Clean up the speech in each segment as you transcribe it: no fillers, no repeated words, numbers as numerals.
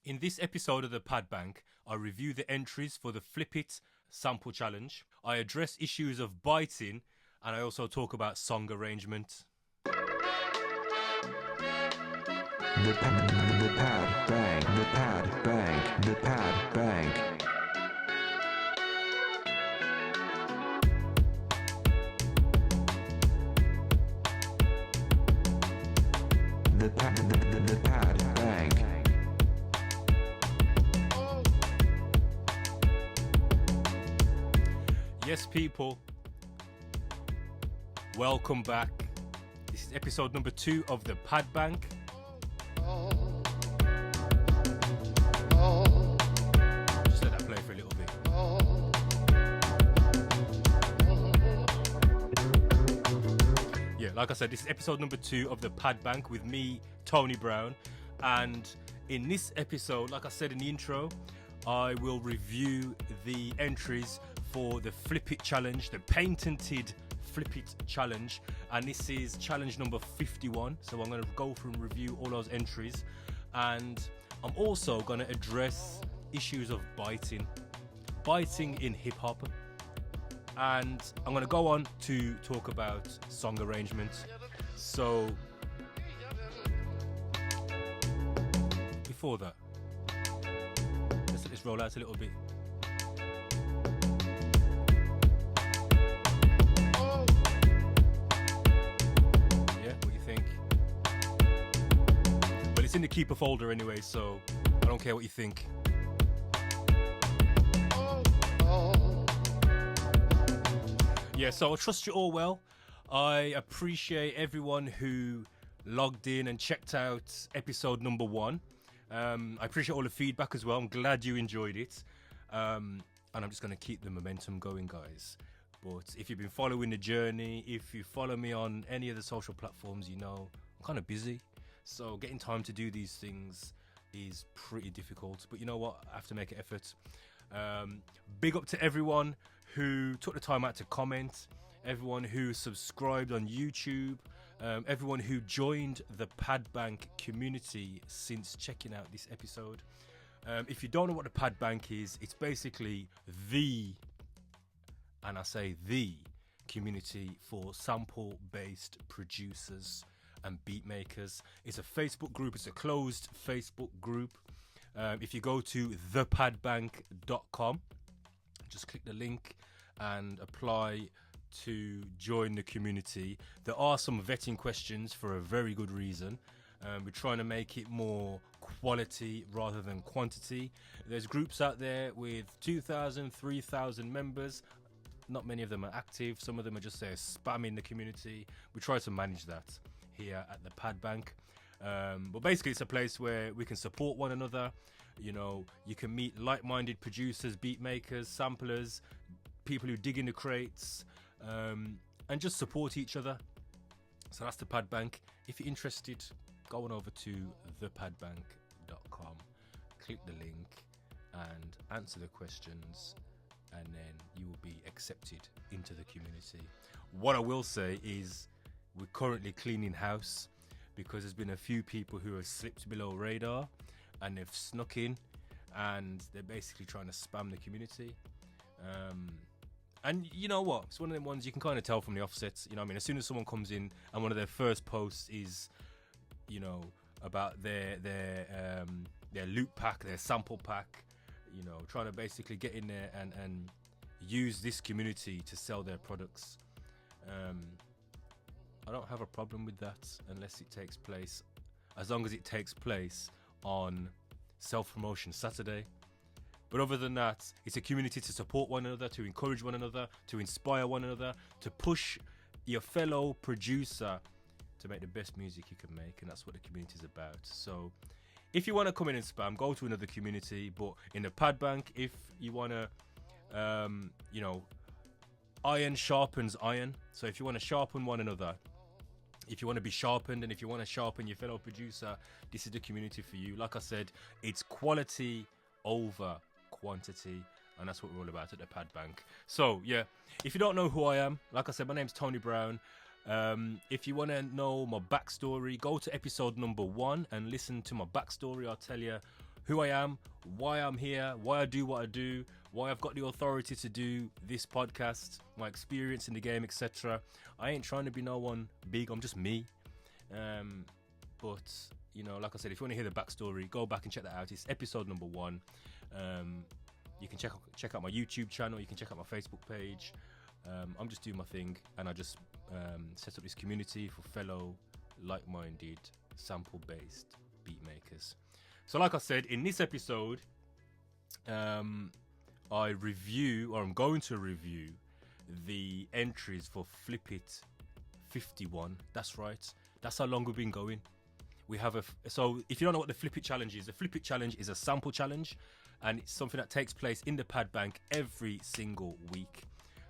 In this episode of the Panbang, I review the entries for the FLIPIT sample challenge. I address issues of biting, and I also talk about song arrangement. The Panbang. Yes, people, welcome back. This is episode number 2 of the Panbang. Just let that play for a little bit. Yeah, like I said, this is episode number 2 of the Panbang with me, Tony Brown. And in this episode, like I said in the intro, I will review the entries for the FLIPIT challenge, the patented FLIPIT challenge, and this is challenge number 51. So I'm going to go through and review all those entries, and I'm also going to address issues of biting in hip-hop, and I'm going to go on to talk about song arrangement. So before that, let's roll out a little bit. It's in the keeper folder anyway, so I don't care what you think. Yeah, so I trust you all well. I appreciate everyone who logged in and checked out episode number 1. I appreciate all the feedback as well. I'm glad you enjoyed it. And I'm just going to keep the momentum going, guys. But if you've been following the journey, if you follow me on any of the social platforms, you know I'm kind of busy. So getting time to do these things is pretty difficult. But you know what? I have to make an effort. Big up to everyone who took the time out to comment, everyone who subscribed on YouTube, everyone who joined the Panbang community since checking out this episode. If you don't know what the Panbang is, it's basically and I say the community for sample-based producers and beat makers. It's a Facebook group. It's a closed Facebook group. If you go to thepanbang.com, just click the link and apply to join the community. There are some vetting questions for a very good reason. We're trying to make it more quality rather than quantity. There's groups out there with 2,000, 3,000 members. Not many of them are active. Some of them are just spamming the community. We try to manage that here at the Panbang. But basically it's a place where we can support one another. You know, you can meet like-minded producers, beat makers, samplers, people who dig in the crates, and just support each other. So that's the Panbang. If you're interested, go on over to thepanbang.com, click the link and answer the questions, and then you will be accepted into the community. What I will say is we're currently cleaning house because there's been a few people who have slipped below radar and they've snuck in and they're basically trying to spam the community. And you know what? It's one of them ones you can kind of tell from the offsets. You know what I mean? As soon as someone comes in and one of their first posts is, you know, about their loot pack, their sample pack, you know, trying to basically get in there and use this community to sell their products. I don't have a problem with that unless it takes place, as long as it takes place on Self-Promotion Saturday. But other than that, it's a community to support one another, to encourage one another, to inspire one another, to push your fellow producer to make the best music you can make, and that's what the community is about. So if you want to come in and spam, go to another community. But in the Panbang, if you want to, you know, iron sharpens iron. So if you want to sharpen one another, if you want to be sharpened, and if you want to sharpen your fellow producer, this is the community for you. Like I said, it's quality over quantity, and that's what we're all about at the Panbang. So yeah, if you don't know who I am, like I said, my name's Tony Brown. If you want to know my backstory, go to episode number 1 and listen to my backstory. I'll tell you who I am, why I'm here, why I do what I do, why I've got the authority to do this podcast, my experience in the game, etc. I ain't trying to be no one big, I'm just me. But, you know, like I said, if you want to hear the backstory, go back and check that out. It's episode number 1. You can check out my YouTube channel, you can check out my Facebook page. I'm just doing my thing, and I just set up this community for fellow like-minded sample-based beat makers. So like I said, in this episode, I'm going to review the entries for FLIPIT 51. That's right. That's how long we've been going. We have so if you don't know what the FLIPIT challenge is, the FLIPIT challenge is a sample challenge, and it's something that takes place in the Panbang every single week.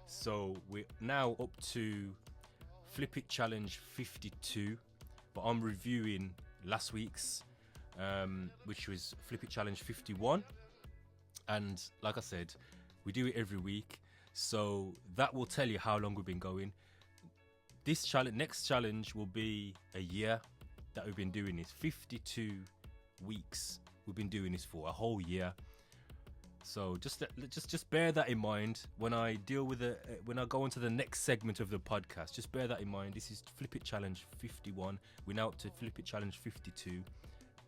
So we're now up to FLIPIT challenge 52, but I'm reviewing last week's, which was FLIPIT challenge 51. And like I said, we do it every week, so that will tell you how long we've been going. This next challenge will be a year that we've been doing this. 52 weeks we've been doing this for, a whole year. So just bear that in mind when I deal with when I go into the next segment of the podcast. Just bear that in mind. This is FLIPIT challenge 51. We're now up to FLIPIT challenge 52.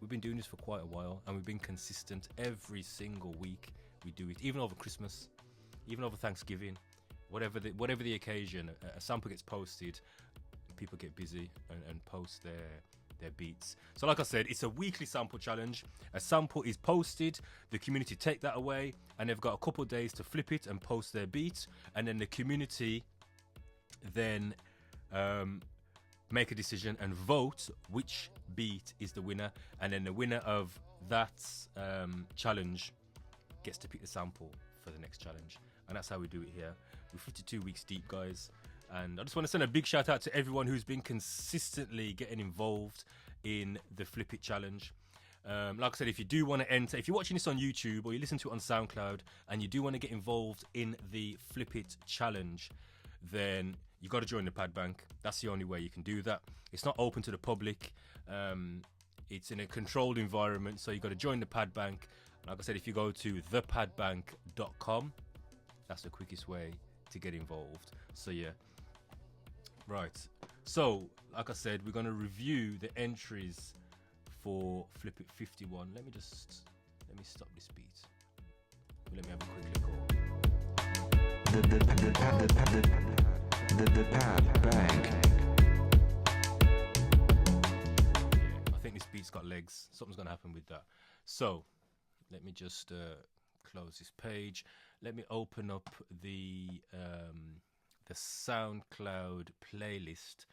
We've been doing this for quite a while, and we've been consistent. Every single week we do it, even over Christmas, even over Thanksgiving, whatever the occasion. A sample gets posted, people get busy and post their beats. So like I said, it's a weekly sample challenge. A sample is posted, the community take that away, and they've got a couple of days to flip it and post their beat, and then the community then make a decision and vote which beat is the winner, and then the winner of that challenge gets to pick the sample for the next challenge. And that's how we do it here. We're 52 weeks deep, guys. And I just want to send a big shout out to everyone who's been consistently getting involved in the FLIPIT challenge. Like I said, if you do want to enter, if you're watching this on YouTube or you listen to it on SoundCloud and you do want to get involved in the FLIPIT challenge, then you got to join the Panbang. That's the only way you can do that. It's not open to the public. It's in a controlled environment, so you got to join the Panbang. Like I said, if you go to thepanbang.com, that's the quickest way to get involved. So yeah. Right, so like I said, we're going to review the entries for FLIPIT 51. Let me stop this beat. Let me have a quick look. The Panbang. Yeah, I think this beat's got legs. Something's going to happen with that. So let me just close this page. Let me open up the SoundCloud playlist.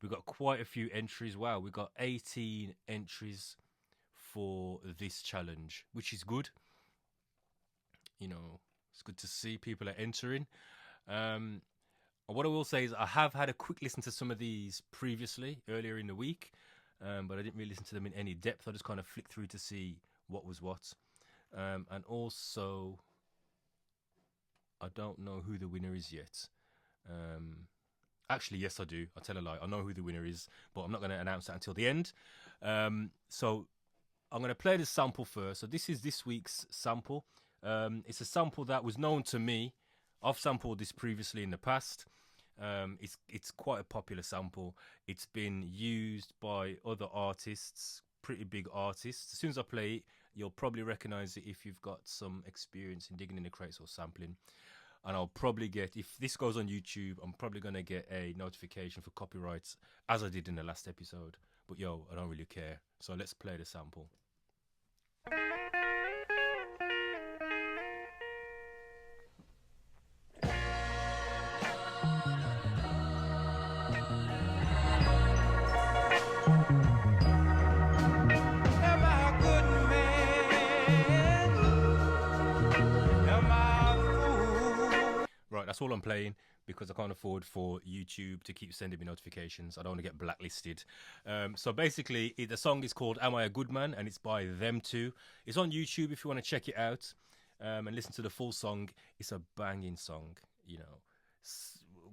We've got quite a few entries. Wow, we've got 18 entries for this challenge, which is good. You know, it's good to see people are entering. What I will say is I have had a quick listen to some of these previously, earlier in the week, but I didn't really listen to them in any depth. I just kind of flicked through to see what was what. And also, I don't know who the winner is yet. Actually, yes, I do. I'll tell a lie. I know who the winner is, but I'm not going to announce that until the end. So I'm going to play the sample first. So this is this week's sample. It's a sample that was known to me. I've sampled this previously in the past. It's quite a popular sample. It's been used by other artists, pretty big artists. As soon as I play it, you'll probably recognize it if you've got some experience in digging in the crates or sampling. And I'll probably get, if this goes on YouTube, I'm probably going to get a notification for copyrights, as I did in the last episode. But yo, I don't really care. So let's play the sample. That's all I'm playing because I can't afford for YouTube to keep sending me notifications. I don't want to get blacklisted. So basically, the song is called Am I a Good Man? And it's by Them Two. It's on YouTube if you want to check it out and listen to the full song. It's a banging song, you know.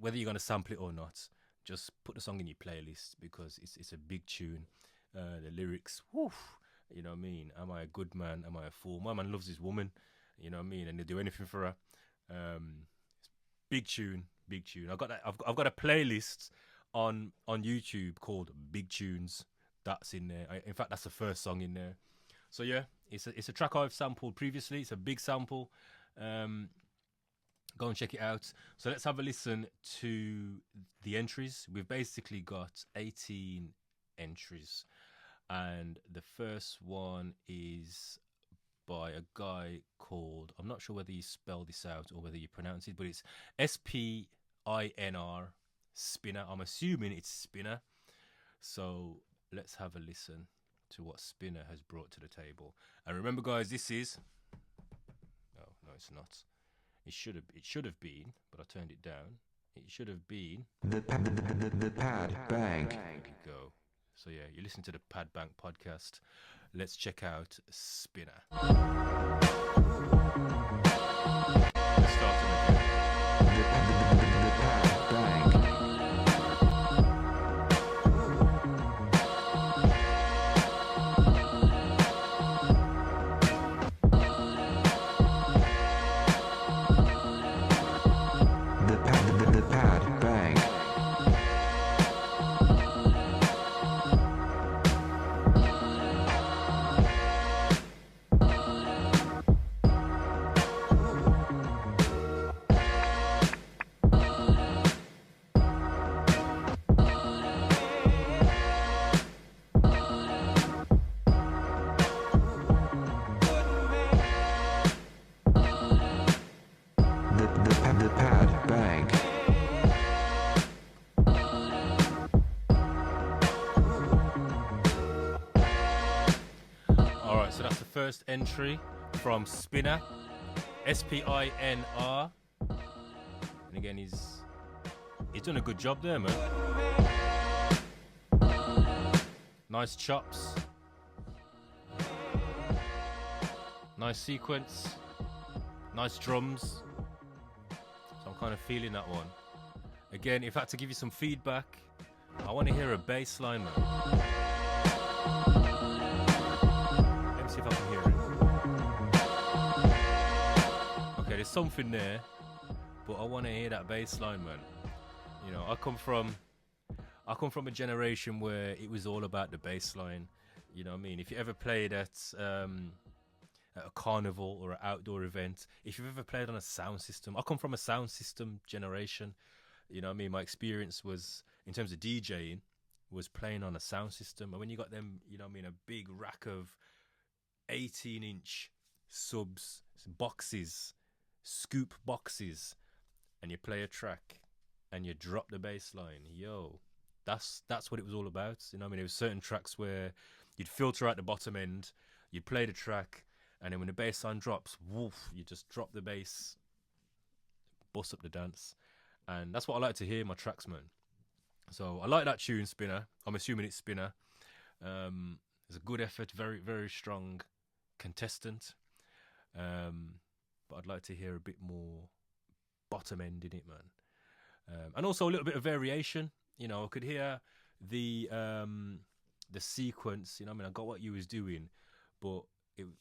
Whether you're going to sample it or not, just put the song in your playlist because it's a big tune. The lyrics, whew, You know what I mean? Am I a good man? Am I a fool? My man loves his woman. You know what I mean? And he'll do anything for her. Big tune, big tune. I've got a playlist on YouTube called Big Tunes. That's in there. In fact, that's the first song in there. So yeah, it's a track I've sampled previously. It's a big sample. Go and check it out. So let's have a listen to the entries. We've basically got 18 entries, and the first one is by a guy called, I'm not sure whether you spell this out or whether you pronounce it, but it's S.P.I.N.R, S.P.I.N.R. I'm assuming it's S.P.I.N.R. So let's have a listen to what S.P.I.N.R has brought to the table. And remember, guys, this is, oh no, it's not. It should have been, but I turned it down. It should have been the Pad Bang. There you go. So yeah, you listen to the Panbang podcast. Let's check out S.P.I.N.R. Let's start it again. The Pad Bang. First entry from S.P.I.N.R, S.P.I.N.R, and again he's done a good job there, man. Nice chops, nice sequence, nice drums. So I'm kind of feeling that one. Again, if I had to give you some feedback, I want to hear a bass line, man. See if I can hear it. Okay, there's something there, but I want to hear that bass line, man. You know, I come from a generation where it was all about the bass line. You know what I mean? If you ever played at a carnival or an outdoor event, if you've ever played on a sound system, I come from a sound system generation. You know what I mean? My experience was, in terms of DJing, was playing on a sound system. And when you got them, you know what I mean, a big rack of 18-inch subs, boxes, scoop boxes, and you play a track and you drop the bass line, yo, that's what it was all about. You know what I mean? There was certain tracks where you'd filter out the bottom end, you'd play the track, and then when the bass line drops, woof, you just drop the bass, bust up the dance. And that's what I like to hear in my tracks, man. So I like that tune, S.P.I.N.R. I'm assuming it's S.P.I.N.R. It's a good effort, very, very strong contestant, but I'd like to hear a bit more bottom end in it, man, and also a little bit of variation. You know, I could hear the sequence. You know, I mean, I got what you was doing, but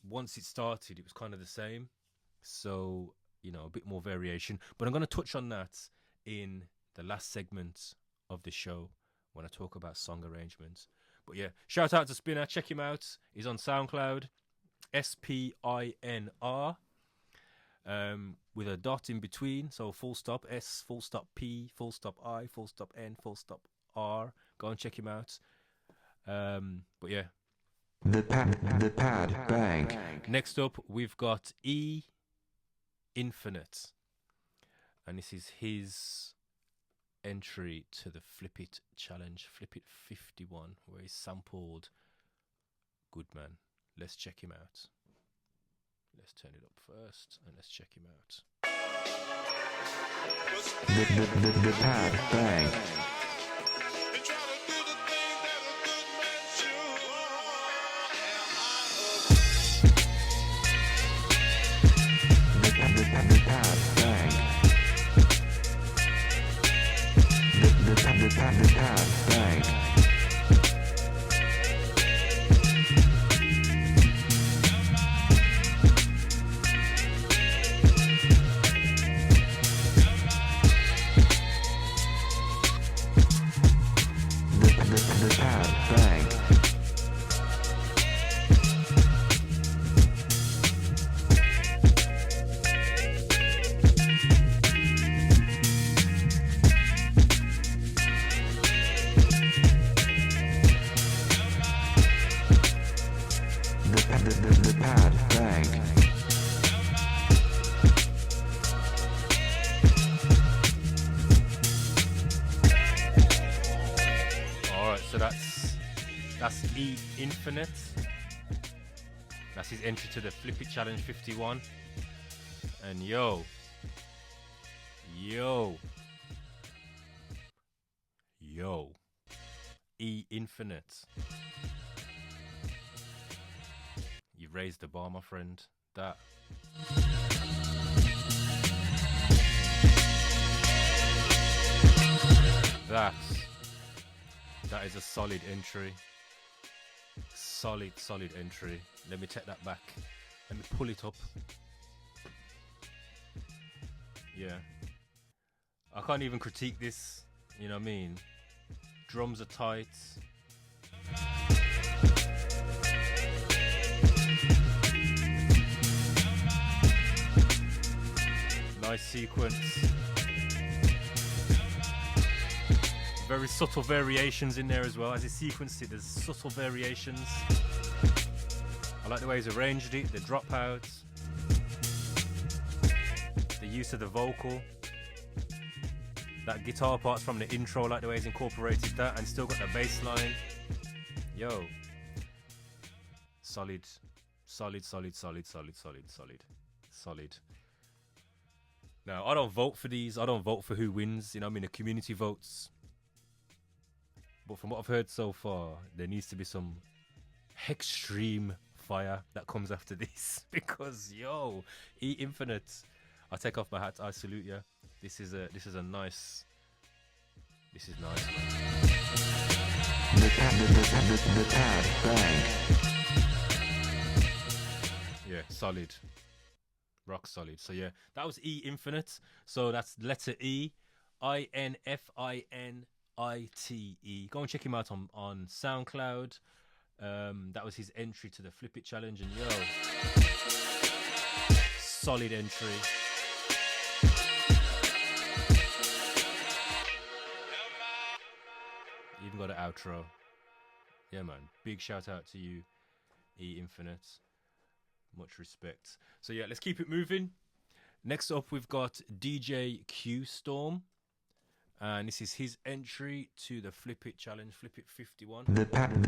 once it started, it was kind of the same. So you know, a bit more variation. But I'm going to touch on that in the last segment of the show when I talk about song arrangements. But yeah, shout out to S.P.I.N.R. Check him out. He's on SoundCloud. S.P.I.N.R. With a dot in between. So full stop S, full stop P, full stop I, full stop N, full stop R. Go and check him out. But yeah. The Pad Bang. Next up, we've got E Infinite. And this is his entry to the FLIPIT challenge, FLIPIT 51, where he sampled GOODMAN. Let's check him out. Let's turn it up first and let's check him out. The Pad Bang. The Pad Bang. The Pad Bang. E Infinite. That's his entry to the FLIPIT Challenge 51. And yo, E Infinite. You've raised the bar, my friend. That is a solid entry. Solid entry. Let me take that back. Let me pull it up. Yeah. I can't even critique this. You know what I mean? Drums are tight. Nice sequence. Very subtle variations in there as well. As he sequenced it, there's subtle variations. I like the way he's arranged it, the dropouts, the use of the vocal. That guitar part's from the intro, like the way he's incorporated that and still got the bass line. Yo. Solid. Now, I don't vote for these. I don't vote for who wins. You know what I mean? The community votes. But from what I've heard so far, there needs to be some extreme fire that comes after this. Because, yo, E Infinite. I take off my hat. I salute you. This is a nice. This is nice, man. The pad bang. Yeah, solid. Rock solid. So yeah, that was E Infinite. So that's letter E, INFINITE. Go and check him out on SoundCloud. That was his entry to the FLIPIT Challenge, and yo, solid entry. Even got an outro. Yeah, man. Big shout out to you, E Infinite. Much respect. So yeah, let's keep it moving. Next up, we've got DJ Q Storm, and this is his entry to the FLIPIT Challenge, FLIPIT 51. The pad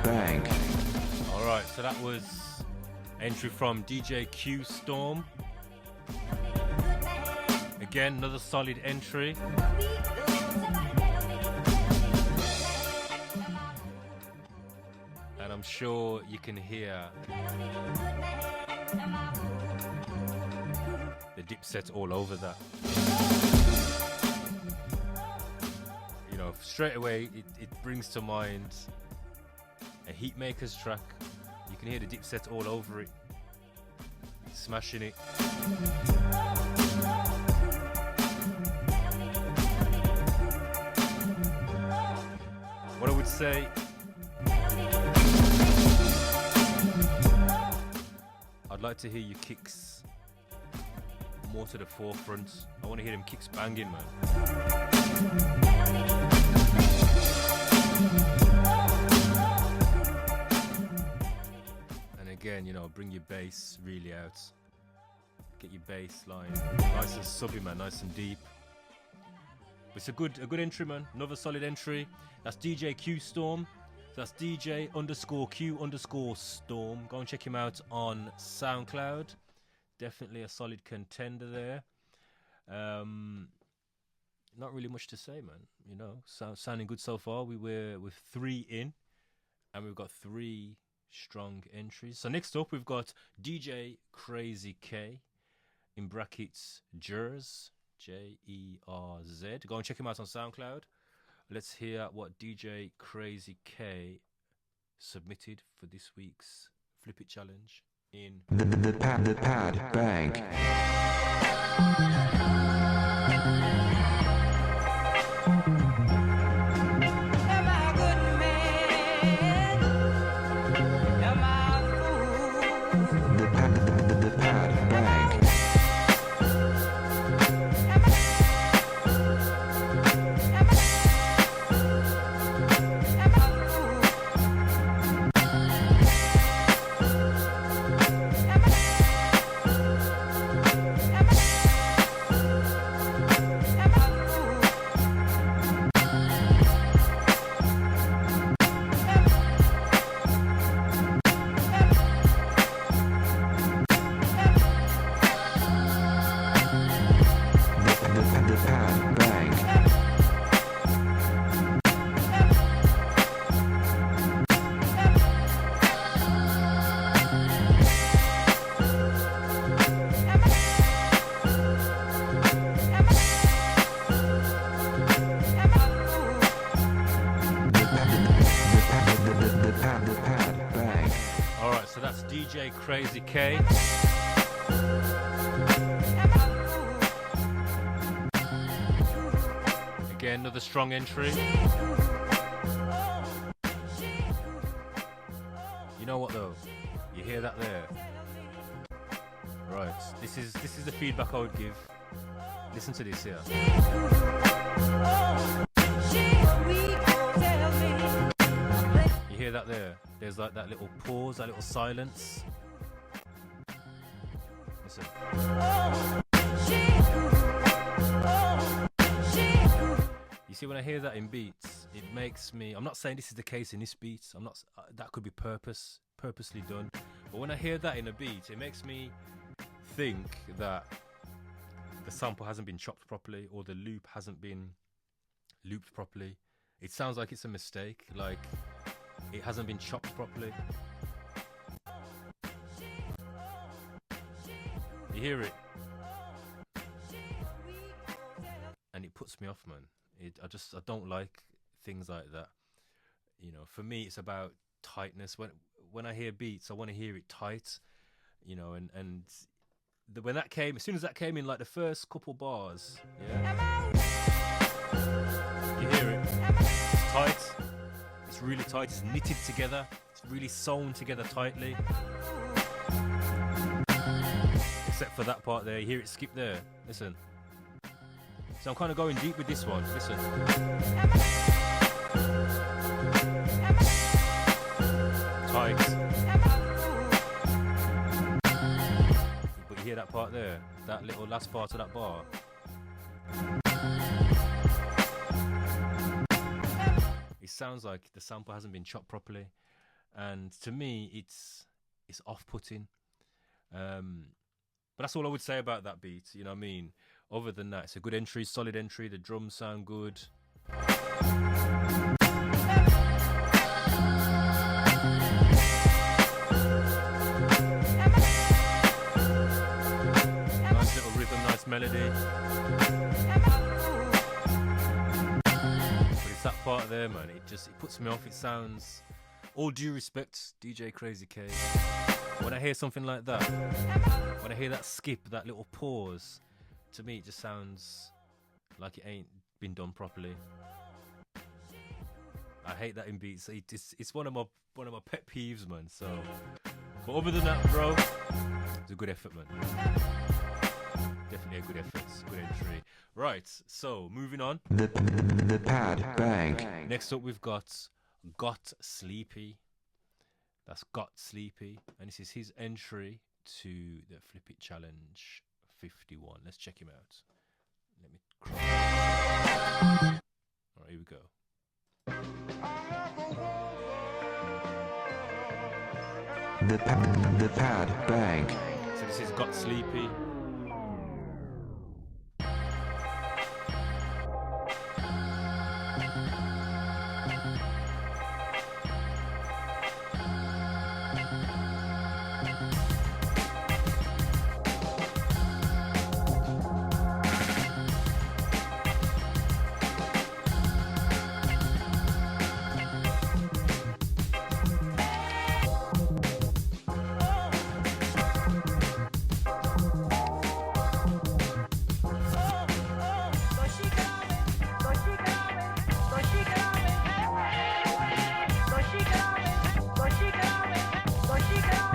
bang. Alright, so that was entry from DJ Q Storm. Again, another solid entry. And I'm sure you can hear the dip set all over that. You know, straight away it brings to mind a Heatmaker's track. You can hear the dip set all over it. Smashing it. What I would say, I'd like to hear your kicks more to the forefront. I want to hear them kicks banging, man. And again, you know, bring your bass really out. Get your bass line nice and subby, man, nice and deep. It's a good entry, man. Another solid entry. That's DJ Q Storm. That's DJ _ Q _ Storm. Go and check him out on SoundCloud. Definitely a solid contender there. Not really much to say, man. You know, sounding good so far. We were with 3 in, and we've got 3 strong entries. So next up, we've got DJ KRAZY K, in brackets JERZ, JERZ. Go and check him out on SoundCloud. Let's hear what DJ KRAZY K submitted for this week's Flip It Challenge in The pad bang. DJ KRAZY K. Again, another strong entry. You know what though? You hear that there? Right. This is the feedback I would give. Listen to this here. You hear that there? There's like that little pause, that little silence. Listen. You see, when I hear that in beats, it makes me. I'm not saying this is the case in this beat. I'm not. That could be purposely done. But when I hear that in a beat, it makes me think that the sample hasn't been chopped properly, or the loop hasn't been looped properly. It sounds like it's a mistake. Like. It hasn't been chopped properly. You hear it? And it puts me off, man. I don't like things like that. You know, for me, it's about tightness. When I hear beats, I want to hear it tight. You know, and when that came, as soon as that came in, like the first couple bars, yeah. You hear it? It's tight. It's really tight, it's knitted together, it's really sewn together tightly. Except for that part there, you hear it skip there. Listen. So I'm kind of going deep with this one. Listen. Tight. But you hear that part there, that little last part of that bar. It sounds like the sample hasn't been chopped properly, and to me it's off-putting. But that's all I would say about that beat, you know what I mean? Other than that, it's a good entry, solid entry, the drums sound good. Nice little rhythm, nice melody. That part there, man, it puts me off. It sounds, all due respect, DJ KRAZY K, when I hear something like that, when I hear that skip, that little pause, to me it just sounds like it ain't been done properly. I hate that in beats. It's one of my pet peeves, man. So, but other than that, bro, it's a good effort, man. Definitely a good effort, good entry. Right, so moving on. The pad bang. Next up, we've got Sleepy. That's Got Sleepy, and this is his entry to the Flip It Challenge 51. Let's check him out. Let me Alright, here we go. The pad bang. So this is Got Sleepy.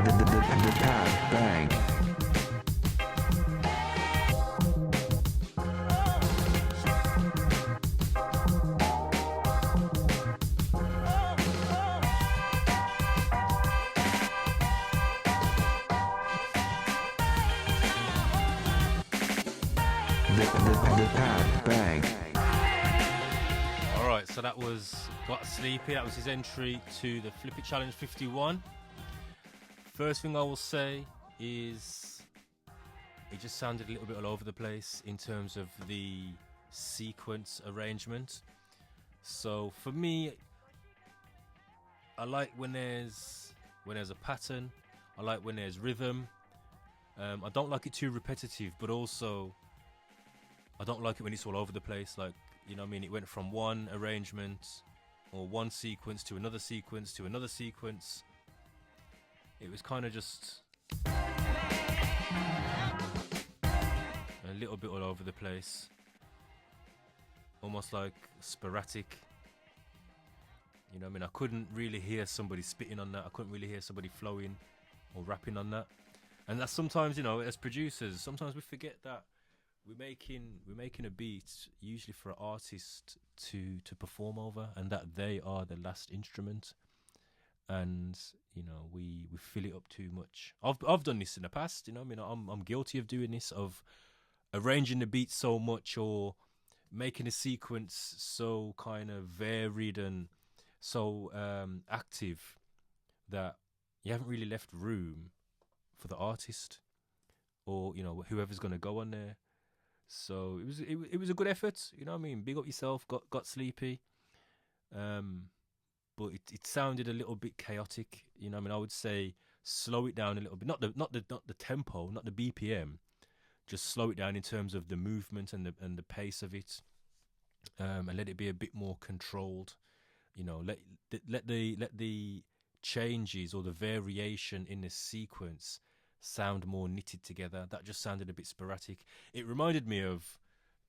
The pad bang. The pad bang. Alright, so that was Got Sleepy. That was his entry to the FLIPIT Challenge 51. First thing I will say is it just sounded a little bit all over the place in terms of the sequence arrangement. So for me, I like when there's a pattern. I like when there's rhythm. I don't like it too repetitive, but also I don't like it when it's all over the place. Like, you know what I mean? It went from one arrangement or one sequence to another sequence to another sequence. It was kind of just a little bit all over the place. Almost like sporadic. You know what I mean? I couldn't really hear somebody spitting on that. I couldn't really hear somebody flowing or rapping on that. And that's sometimes, you know, as producers, sometimes we forget that we're making a beat usually for an artist to perform over, and that they are the last instrument. And you know, we fill it up too much. I've done this in the past, you know. I mean, I'm guilty of doing this, of arranging the beat so much or making a sequence so kind of varied and so active that you haven't really left room for the artist or, you know, whoever's going to go on there. So it was a good effort, you know what I mean? Big up yourself, got sleepy. But it sounded a little bit chaotic, you know what I mean? I would say slow it down a little bit, not the tempo, not the BPM, just slow it down in terms of the movement and the pace of it, and let it be a bit more controlled. You know, let the changes or the variation in the sequence sound more knitted together. That just sounded a bit sporadic. It reminded me of,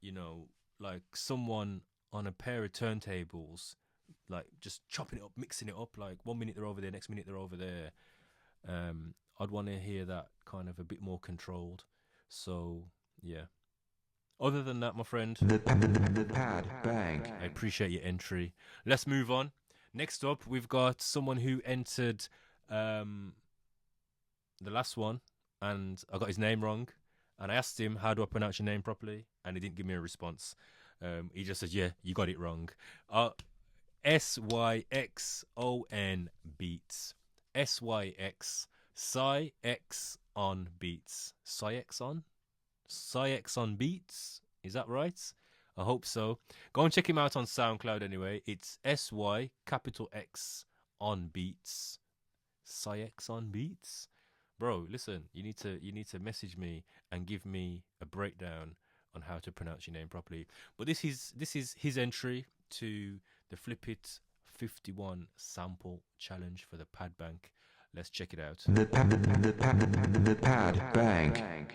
you know, like someone on a pair of turntables, like just chopping it up, mixing it up. Like 1 minute they're over there, next minute they're over there. I'd want to hear that kind of a bit more controlled. So yeah. Other than that, my friend, The pad bang. I appreciate your entry. Let's move on. Next up, we've got someone who entered the last one, and I got his name wrong. And I asked him, how do I pronounce your name properly? And he didn't give me a response. He just said, yeah, you got it wrong. SYXON Beats. SYX. syXonBeatz. syXonBeatz. Is that right? I hope so. Go and check him out on SoundCloud anyway. It's SY capital X on Beats. syXonBeatz. Bro, listen, you need to message me and give me a breakdown on how to pronounce your name properly. But this is his entry to the FLIPIT 51 sample challenge for the Panbang. Let's check it out. The pad bang.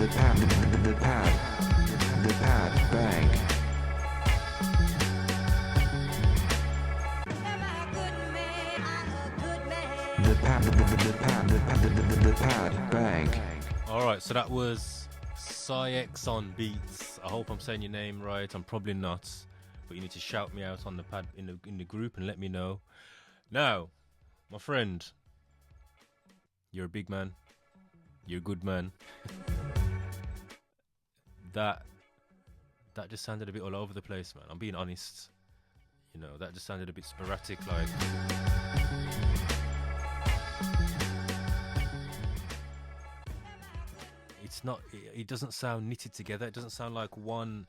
Bank. The Pad Bank. Alright, so that was syXonBeatz. I hope I'm saying your name right. I'm probably not, but you need to shout me out on the pad in the group and let me know. Now, my friend, you're a big man. You're a good man. That just sounded a bit all over the place, man. I'm being honest. You know, that just sounded a bit sporadic, like. It's not. It doesn't sound knitted together. It doesn't sound like one.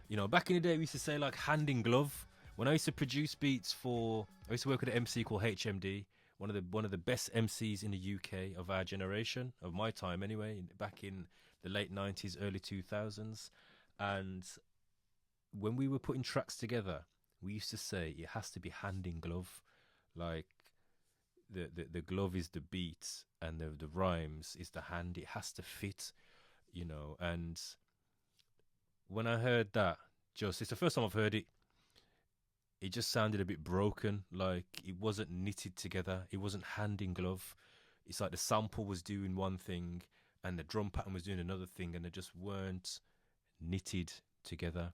You know, back in the day, we used to say like hand in glove. When I used to produce beats I used to work with an MC called HMD, one of the best MCs in the UK of our generation, of my time anyway, back in the late 90s, early 2000s. And when we were putting tracks together, we used to say it has to be hand in glove. Like the glove is the beat and the rhymes is the hand. It has to fit, you know. And when I heard that, it's the first time I've heard it. It just sounded a bit broken, like it wasn't knitted together. It wasn't hand in glove. It's like the sample was doing one thing and the drum pattern was doing another thing, and they just weren't knitted together.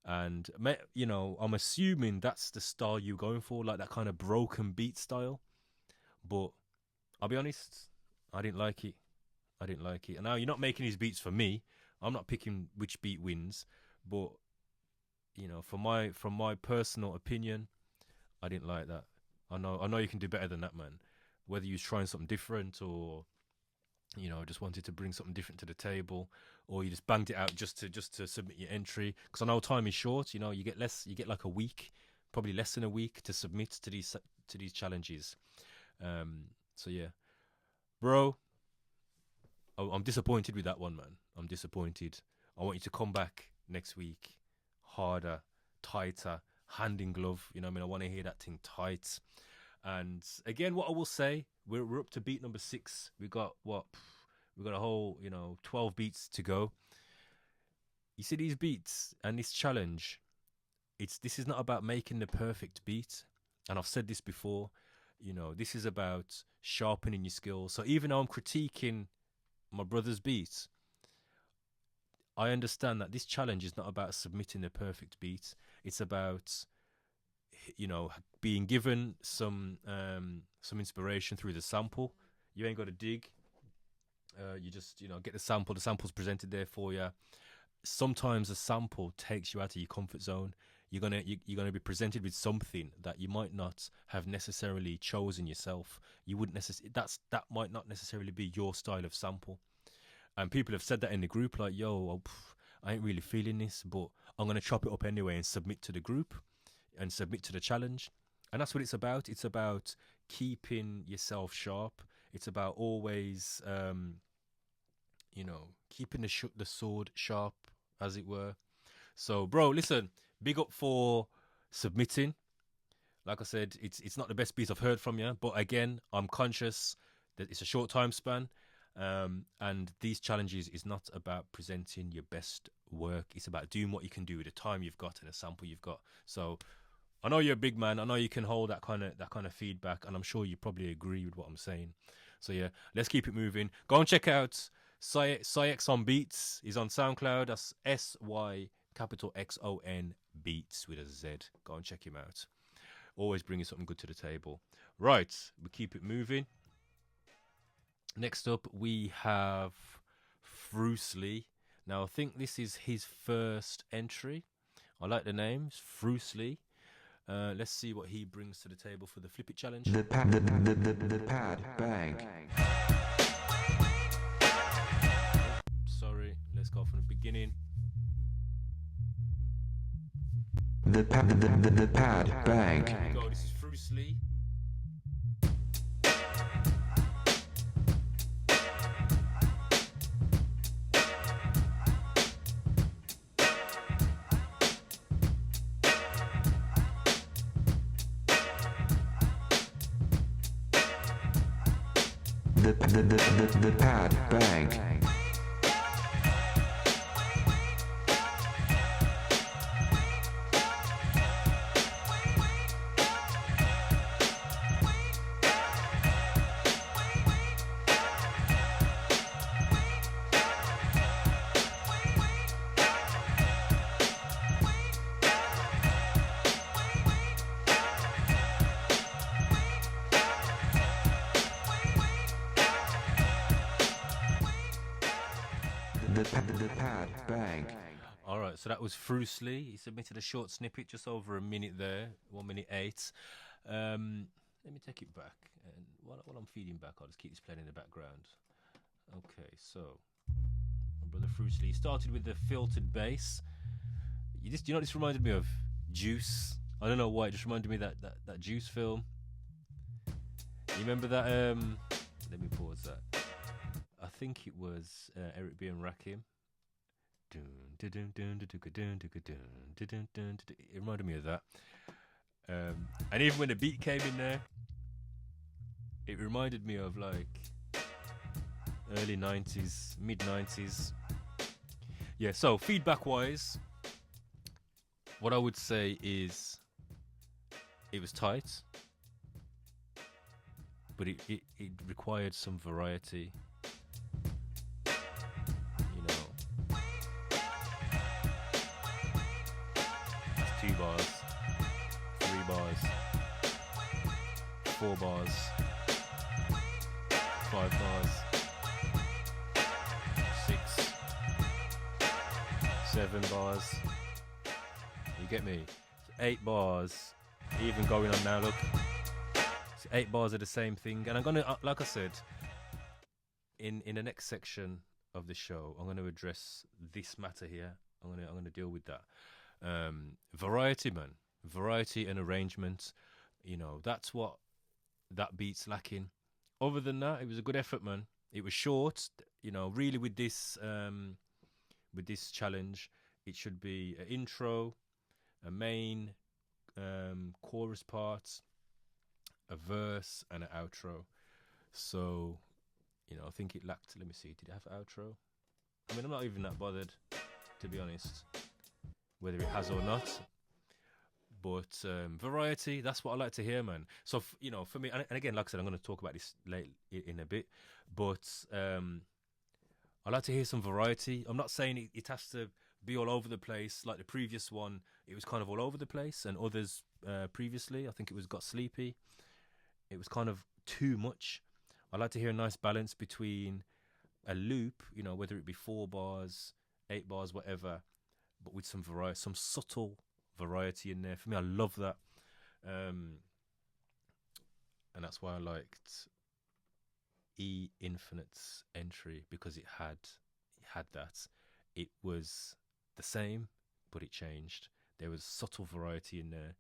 And, you know, I'm assuming that's the style you're going for, like that kind of broken beat style. But I'll be honest, I didn't like it. And now you're not making these beats for me. I'm not picking which beat wins, but you know, from my personal opinion, I didn't like that. I know you can do better than that, man. Whether you're trying something different, or you know, just wanted to bring something different to the table, or you just banged it out just to submit your entry. Because I know time is short. You know, you get like a week, probably less than a week to submit to these challenges. So yeah, bro, I'm disappointed with that one, man. I'm disappointed. I want you to come back next week, harder, tighter, hand in glove. You know what I mean? I want to hear that thing tight. And again, what I will say, we're up to beat number 6. We got a whole, 12 beats to go. You see these beats and this challenge, this is not about making the perfect beat. And I've said this before, this is about sharpening your skills. So even though I'm critiquing my brother's beats, I understand that this challenge is not about submitting the perfect beat. It's about, being given some inspiration through the sample. You ain't got to dig. You just, get the sample. The sample's presented there for you. Sometimes a sample takes you out of your comfort zone. You're gonna be presented with something that you might not have necessarily chosen yourself. You wouldn't that might not necessarily be your style of sample. And people have said that in the group, like, yo, I ain't really feeling this, but I'm going to chop it up anyway and submit to the group and submit to the challenge. And that's what it's about. It's about keeping yourself sharp. It's about always, keeping the sword sharp, as it were. So, bro, listen, big up for submitting. Like I said, it's not the best piece I've heard from you, but again, I'm conscious that it's a short time span. And these challenges is not about presenting your best work. It's about doing what you can do with the time you've got and the sample you've got. So I know you're a big man. I know you can hold that kind of feedback, and I'm sure you probably agree with what I'm saying. So yeah, let's keep it moving. Go and check out syXonBeatz. He's on SoundCloud. That's SYXON Beats with a Z. Go and check him out. Always bringing something good to the table. Right, we keep it moving. Next up, we have Fruice Lee. Now, I think this is his first entry. I like the names, Fruice Lee. Let's see what he brings to the table for the FLIPIT challenge. The Pad Bank. Sorry, let's go from the beginning. The Pad Bank. Here we go, this is Fruice Lee. The Pad Bank. the pad bank. All right, so that was Fruice Lee. He submitted a short snippet, just over a minute there, 1 minute 8. Let me take it back, and while I'm feeding back, I'll just keep this playing in the background. Okay, so my brother Fruice Lee started with the filtered bass. You know what this reminded me of? Juice. I don't know why, it just reminded me of that Juice film. You remember that? Let me pause that. I think it was Eric B. and Rakim. It reminded me of that. And even when the beat came in there, it reminded me of like early 90s, mid 90s. Yeah, so feedback wise, what I would say is it was tight, but it required some variety. You know, that's 2 bars, 3 bars, 4 bars, 5 bars, 6, 7 bars. You get me? 8 bars. Even going on now, look. 8 bars are the same thing, and I'm gonna, like I said, in the next section of the show, I'm gonna address this matter here. I'm gonna deal with that. Variety, man, variety and arrangement. You know, that's what that beat's lacking. Other than that, it was a good effort, man. It was short. You know, really with this challenge, it should be an intro, a main chorus part, a verse, and an outro. So, you know, I think it lacked. Let me see. Did it have an outro? I mean, I'm not even that bothered, to be honest, whether it has or not. But variety, that's what I like to hear, man. So, you know, for me, and again, like I said, I'm going to talk about this late in a bit, but I like to hear some variety. I'm not saying it has to be all over the place. Like the previous one, it was kind of all over the place, and others previously, I think it was Got Sleepy. It was kind of too much. I like to hear a nice balance between a loop, you know, whether it be 4 bars, 8 bars, whatever, but with some variety, some subtle variety in there. For me, I love that. And that's why I liked E Infinite's entry, because it had that. It was the same, but it changed. There was subtle variety in there.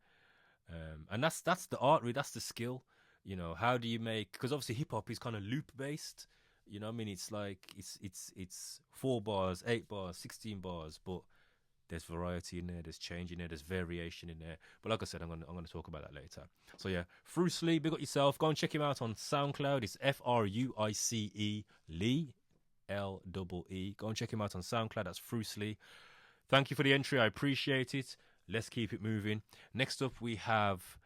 And that's the art, really. That's the skill. You know, how do you make, because obviously hip hop is kind of loop based. You know what I mean? It's like it's 4 bars, 8 bars, 16 bars, but there's variety in there, there's change in there, there's variation in there. But like I said, I'm gonna talk about that later. So yeah, Fruice Lee, big up yourself. Go and check him out on SoundCloud. It's FRUICE Lee, LEE. Go and check him out on SoundCloud. That's Fruice Lee. Thank you for the entry. I appreciate it. Let's keep it moving. Next up, we have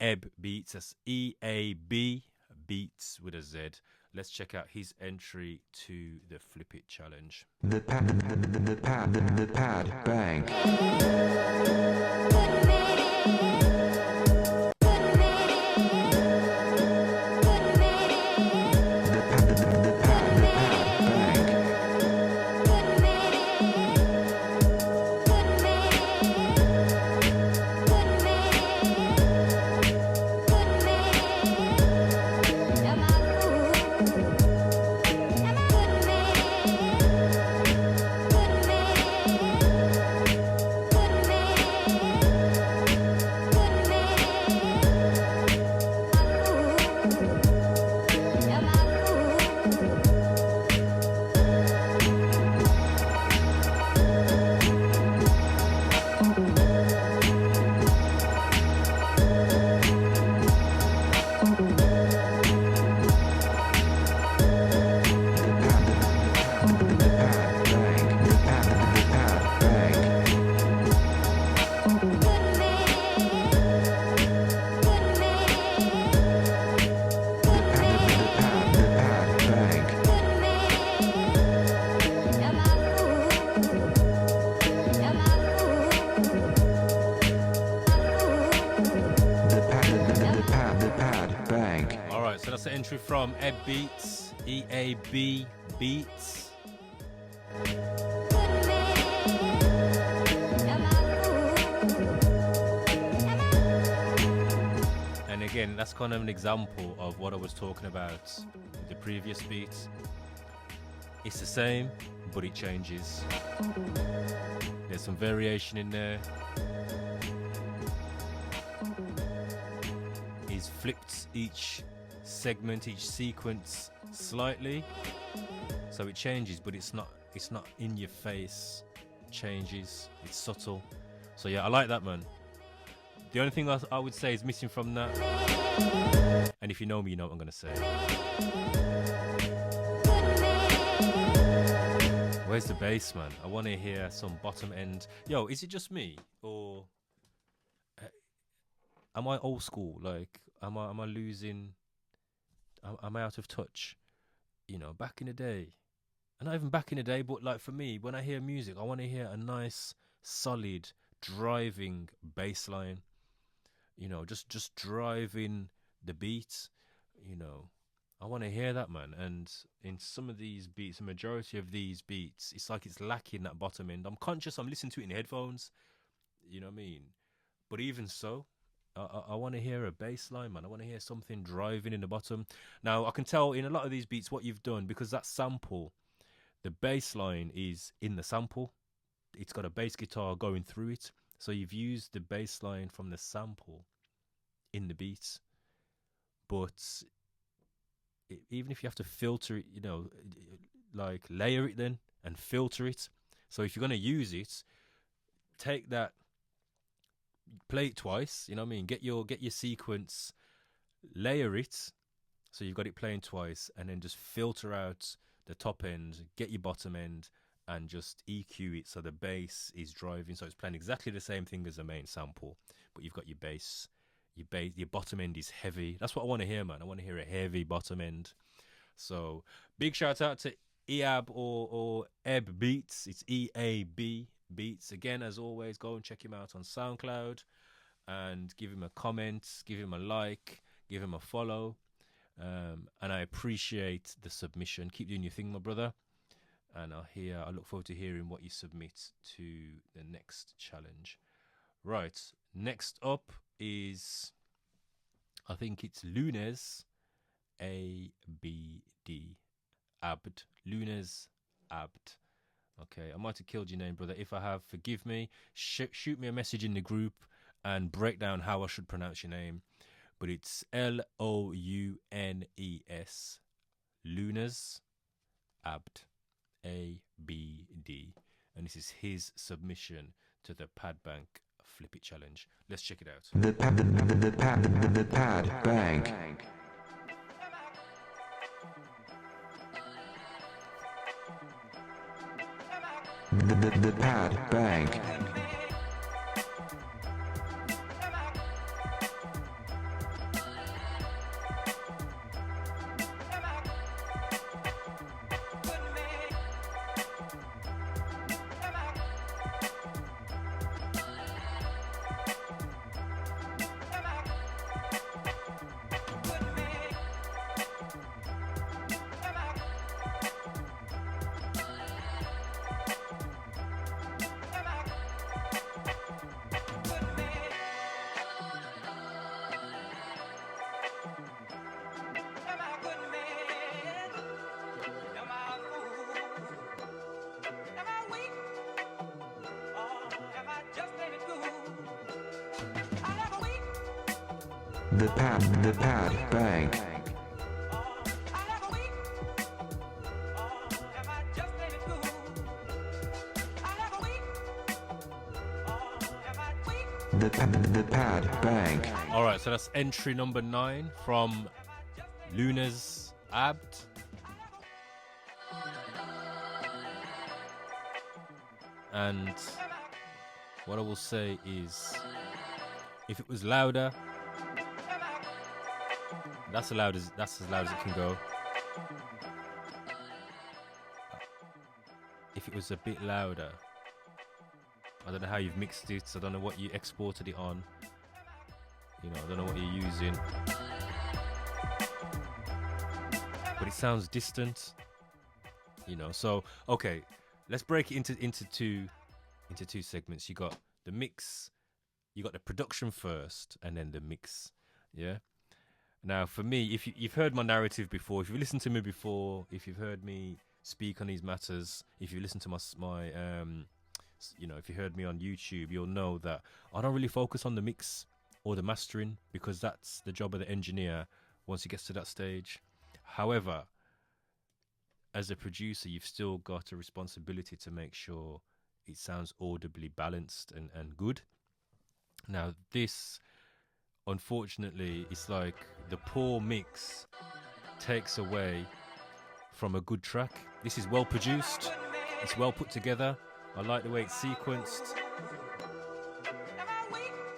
Eb Beatz. That's EAB Beatz with a Z. Let's check out his entry to the FLIPIT challenge. The pad bank. From Eb Beatz, EAB Beatz. again, that's kind of an example of what I was talking about with the previous beats. It's the same, but it changes. There's some variation in there. He's flipped each segment, each sequence slightly, so it changes, but it's not in your face. It changes, it's subtle. So yeah, I like that, man. The only thing I would say is missing from that, and if you know me, you know what I'm gonna say. Where's the bass, man? I want to hear some bottom end. Yo, is it just me, or am I old school? Like, am I losing? Am I out of touch? You know, back in the day, and not even back in the day, but like for me, when I hear music, I want to hear a nice, solid, driving bass line. You know, just driving the beat. You know, I want to hear that, man. And in some of these beats, the majority of these beats, it's like it's lacking that bottom end. I'm conscious, I'm listening to it in headphones. You know what I mean? But even so, I want to hear a bass line, man. I want to hear something driving in the bottom. Now, I can tell in a lot of these beats what you've done, because that sample, the bass line is in the sample. It's got a bass guitar going through it. So you've used the bass line from the sample in the beats. But even if you have to filter it, you know, like layer it then and filter it. So if you're going to use it, take that, play it twice, you know what I mean? Get your sequence, layer it, so you've got it playing twice, and then just filter out the top end, get your bottom end, and just EQ it so the bass is driving. So it's playing exactly the same thing as the main sample, but you've got your bass, your bottom end is heavy. That's what I want to hear, man. I want to hear a heavy bottom end. So big shout out to EAB or Eb Beats. It's EAB Beats. Again, as always, go and check him out on SoundCloud and give him a comment, give him a like, give him a follow. And I appreciate the submission. Keep doing your thing, my brother. And I look forward to hearing what you submit to the next challenge. Right, next up is, I think it's Lounès Abd. Lounès Abd. Okay, I might have killed your name, brother. If I have, forgive me. Shoot me a message in the group and break down how I should pronounce your name. But it's Lounès, Lounès Abd, ABD. And this is his submission to the Panbang FLIPIT challenge. Let's check it out. The pad bang. The pad bang. The pad bang. The pad bang. All right, so that's entry number 9 from Lounès Abd. And what I will say is, if it was louder, that's as loud as it can go. If it was a bit louder, I don't know how you've mixed it. I don't know what you exported it on. You know, I don't know what you're using. But it sounds distant. You know, so okay, let's break it into two segments. You got the mix, you got the production first, and then the mix. Yeah. Now, for me, if you've heard my narrative before, if you've listened to me before, if you've heard me speak on these matters, if you listen to my if you heard me on YouTube, you'll know that I don't really focus on the mix or the mastering, because that's the job of the engineer once he gets to that stage. However, as a producer, you've still got a responsibility to make sure it sounds audibly balanced and good. Now, this, unfortunately, it's like the poor mix takes away from a good track. This is well produced, it's well put together. I like the way it's sequenced,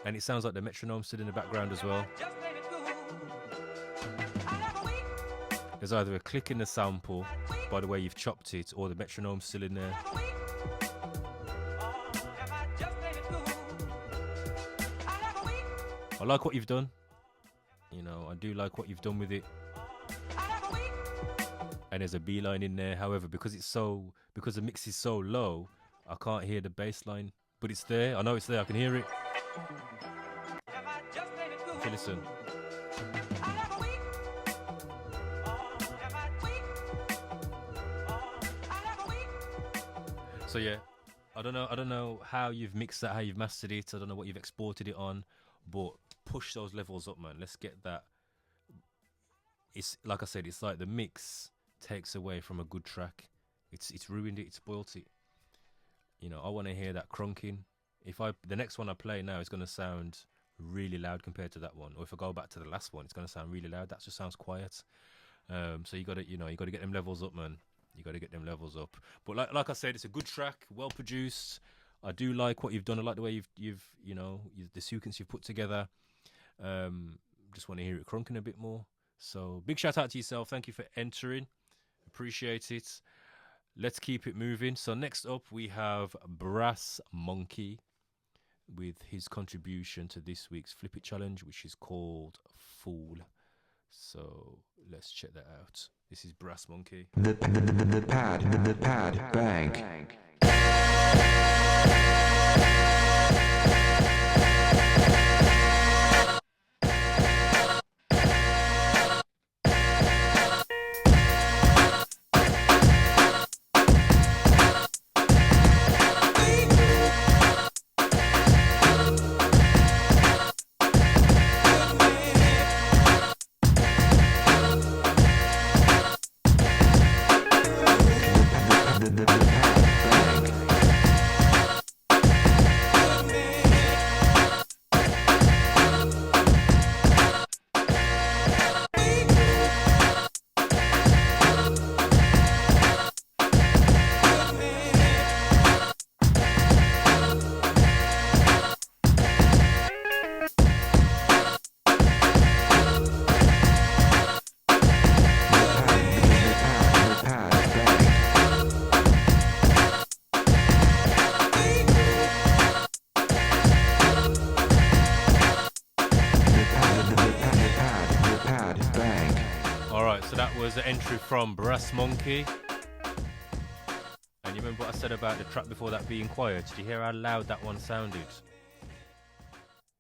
and it sounds like the metronome's still in the background as well. There's either a click in the sample by the way you've chopped it, or the metronome's still in there. I like what you've done. You know, I do like what you've done with it. And there's a B line in there. However, because the mix is so low, I can't hear the bass line. But it's there. I know it's there. I can hear it. Okay, listen. So yeah, I don't know how you've mixed that, how you've mastered it. I don't know what you've exported it on, but push those levels up, man. Let's get that. It's like I said, it's like the mix takes away from a good track. It's ruined it. It's spoilt it. You know, I want to hear that crunking. The next one I play now is going to sound really loud compared to that one, or if I go back to the last one, it's going to sound really loud. That just sounds quiet. So you got to get them levels up, man. You got to get them levels up. But like I said, it's a good track, well produced. I do like what you've done. I like the way you've the sequence you've put together. Just want to hear it crunking a bit more. So big shout out to yourself. Thank you for entering. Appreciate it. Let's keep it moving. So next up we have Brass Monkey with his contribution to this week's FLIPIT challenge, which is called Fool. So let's check that out. This is Brass Monkey. The pad bank. An entry from Brass Monkey. And you remember what I said about the track before that being quiet? Did you hear how loud that one sounded?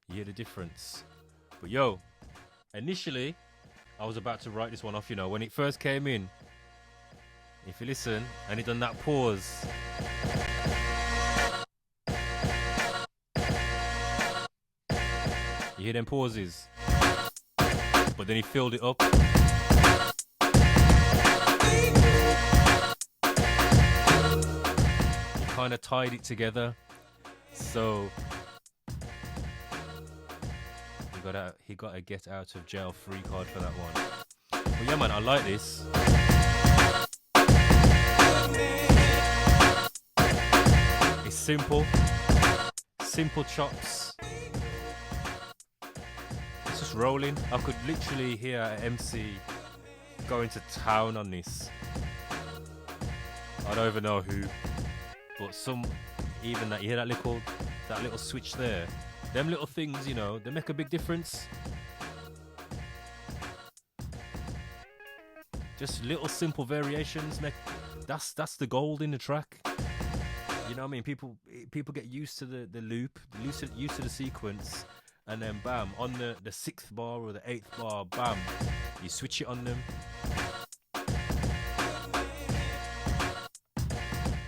You hear the difference? But yo, initially I was about to write this one off, you know, when it first came in. If you listen, and it done that pause. You hear them pauses? But then he filled it up. Kind of tied it together, so he got a get out of jail free card for that one. But yeah, man, I like this. It's simple chops. It's just rolling. I could literally hear an MC going to town on this. I don't even know who. But even that, you hear that little switch there, them little things, you know, they make a big difference. Just little simple variations that's the gold in the track. You know what I mean? People get used to the loop, used to the sequence, and then bam, on the 6th bar or the 8th bar, bam, you switch it on them.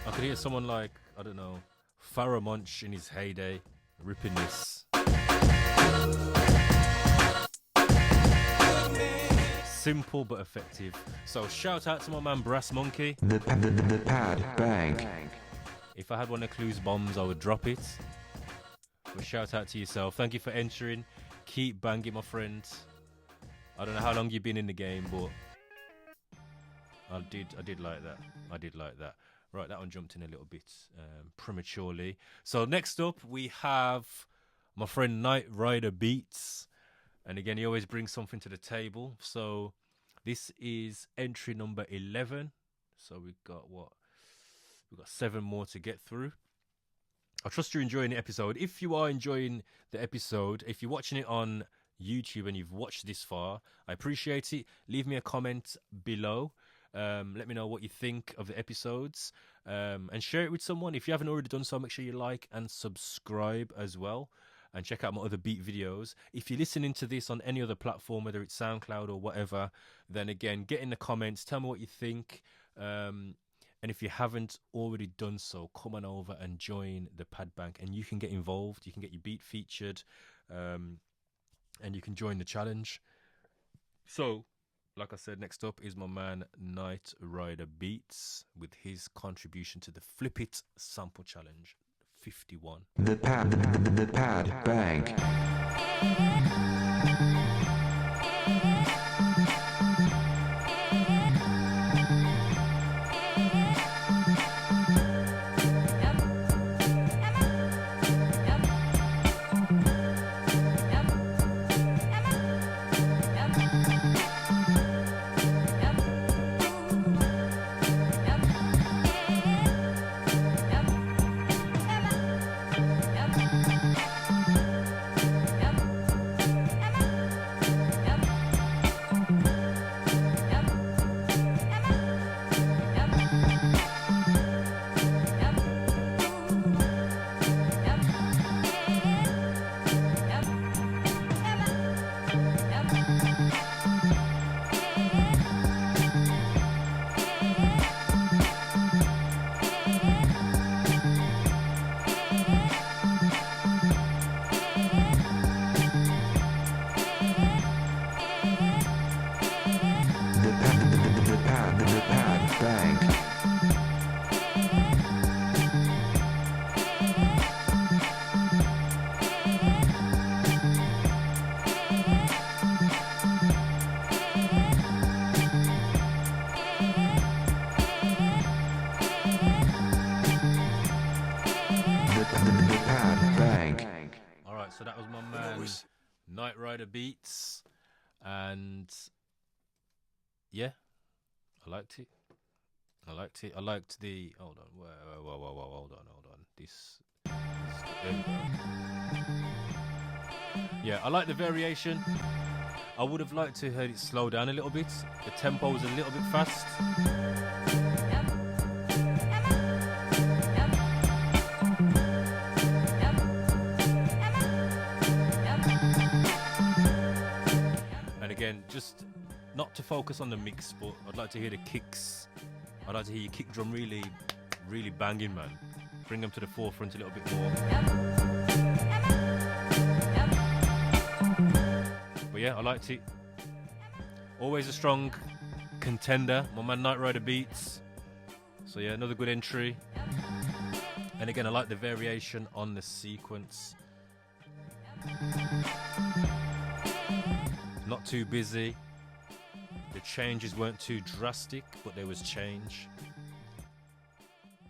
I could hear someone like, I don't know, Pharoah Monch in his heyday ripping this. Simple but effective. So shout out to my man Brass Monkey. The pad bang. If I had one of Clue's bombs, I would drop it. But shout out to yourself. Thank you for entering. Keep banging, my friends. I don't know how long you've been in the game, but I did like that. I did like that. Right, that one jumped in a little bit prematurely. So next up, we have my friend Night Rider Beatz. And again, he always brings something to the table. So this is entry number 11. So we've got 7 more to get through. I trust you're enjoying the episode. If you are enjoying the episode, if you're watching it on YouTube and you've watched this far, I appreciate it. Leave me a comment below. Let me know what you think of the episodes, and share it with someone. If you haven't already done so, make sure you like and subscribe as well, and check out my other beat videos. If you're listening to this on any other platform, whether it's SoundCloud or whatever, then again, get in the comments, tell me what you think. And if you haven't already done so, come on over and join the Pad Bank, and you can get involved. You can get your beat featured, and you can join the challenge. So, like I said, next up is my man Night Rider Beatz with his contribution to the FLIPIT sample challenge 51. The pad bang. So that was my man Night Rider Beatz, and yeah, I liked it. I liked the. Hold on, whoa, hold on. This there we go. Yeah, I like the variation. I would have liked to heard it slow down a little bit. The tempo was a little bit fast. Again, just not to focus on the mix, but I'd like to hear the kicks. I'd like to hear your kick drum really banging, man. Bring them to the forefront a little bit more. But yeah, I liked it. Always a strong contender, my man Night Rider Beatz. So yeah, another good entry. And again, I like the variation on the sequence. Not too busy. The changes weren't too drastic, but there was change.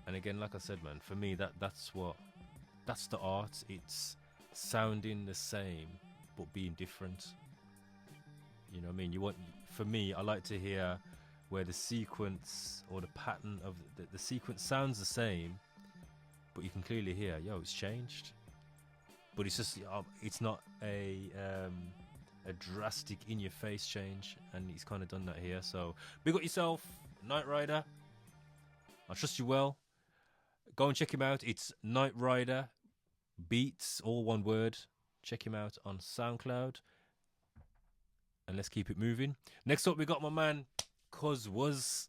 And again, like I said, man, for me that's the art. It's sounding the same but being different. You know what I mean? For me, I like to hear where the sequence or the pattern of the sequence sounds the same, but you can clearly hear, it's changed. But it's just it's not a drastic in-your-face change, and he's kind of done that here. So big up yourself, Night Rider. I trust you well. Go and check him out. It's Night Rider Beatz, all one word. Check him out on SoundCloud. And let's keep it moving. Next up, we got my man, KRAZY.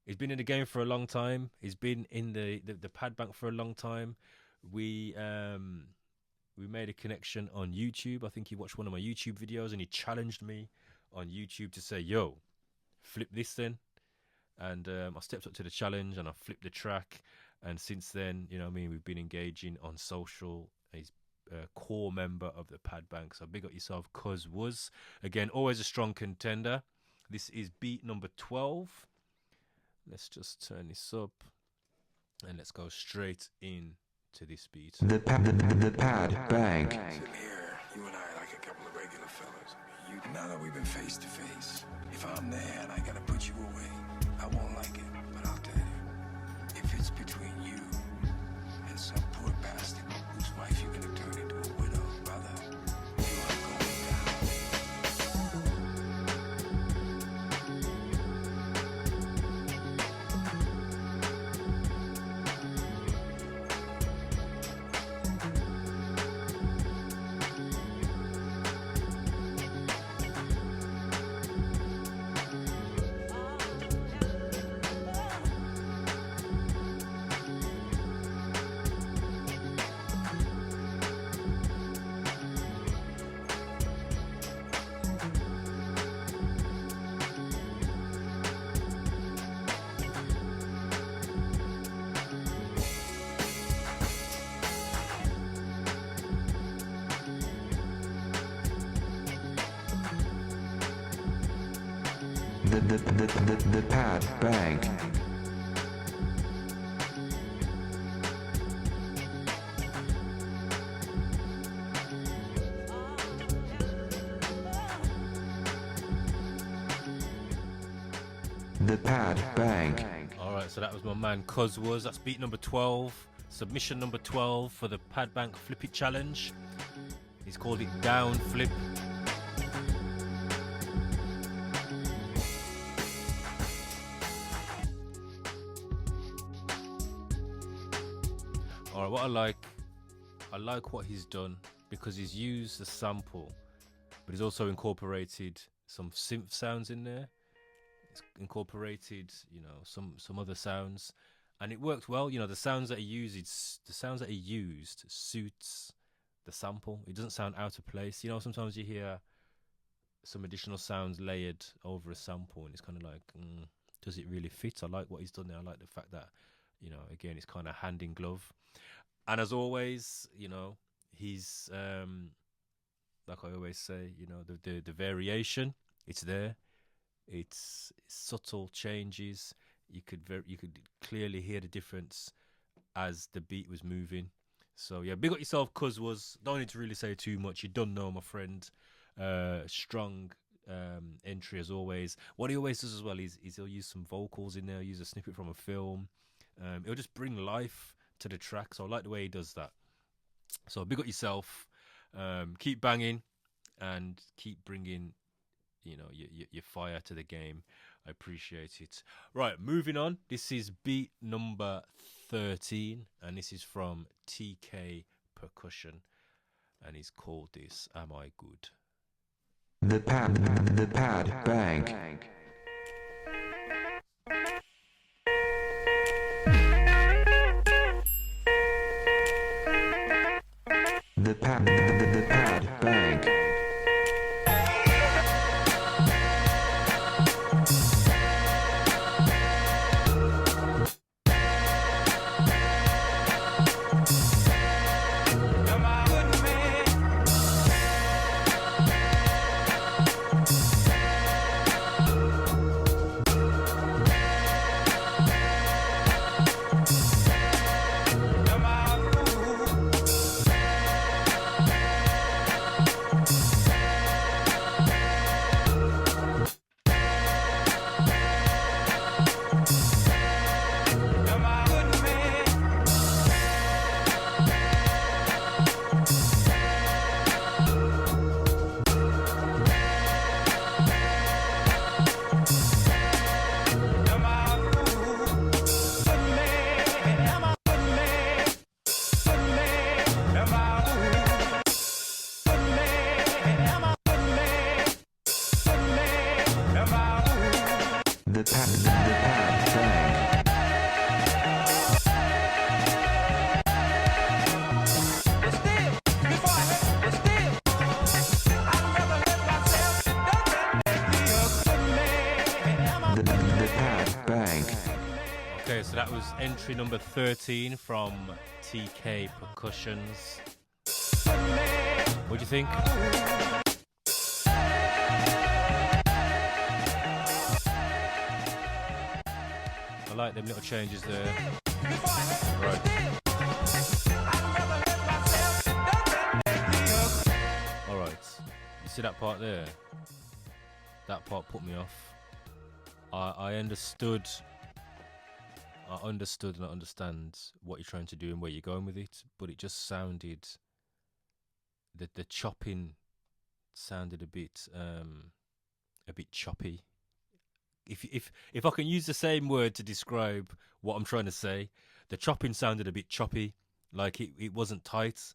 He's been in the game for a long time. He's been in the pad bank for a long time. We made a connection on YouTube. I think he watched one of my YouTube videos and he challenged me on YouTube to say, yo, flip this then. And I stepped up to the challenge and I flipped the track. And since then, you know what I mean, we've been engaging on social. He's a core member of the pad bank. So big up yourself, KRAZY. Again, always a strong contender. This is beat number 12. Let's just turn this up and let's go straight in to this beat. The pad bank. Sitting here, you and I like a couple of regular fellas. Now that we've been face to face, if I'm there and I gotta put you away, I won't like it, but I'll tell you. If it's between you and some poor bastard whose wife you're gonna turn into a widow, brother, you are going The pad bank. The pad bank. Alright, so that was my man KRAZY. That's beat number 12. Submission number 12 for the pad bank FLIPIT challenge. He's called it Down Flip. Alright, what I like what he's done because he's used the sample, but he's also incorporated some synth sounds in there. It's incorporated, you know, some other sounds, and it worked well. You know, the sounds that he used suits the sample. It doesn't sound out of place. You know, sometimes you hear some additional sounds layered over a sample, and it's kind of like, does it really fit? I like what he's done there. I like the fact that, you know, again, it's kind of hand in glove. And as always, you know, he's like I always say, you know, the variation, it's there. It's subtle changes. You could clearly hear the difference as the beat was moving. So yeah, big up yourself, KRAZY. Don't need to really say too much. You don't know, my friend. Strong entry as always. What he always does as well is he'll use some vocals in there, use a snippet from a film. It'll just bring life to the track. So I like the way he does that. So big up yourself. Keep banging and keep bringing, you know, your fire to the game. I appreciate it. Right, moving on. This is beat number 13, and this is from TK Percussion, and he's called this AmIGood. The pad bank. The pad bank. pad bang. The pad bang. Okay, so that was entry number 13 from TK Percussions. What do you think? I like them little changes there. Right. Alright. You see that part there? That part put me off. I understood and I understand what you're trying to do and where you're going with it, but it just sounded the chopping sounded a bit choppy. If I can use the same word to describe what I'm trying to say, the chopping sounded a bit choppy, like it wasn't tight.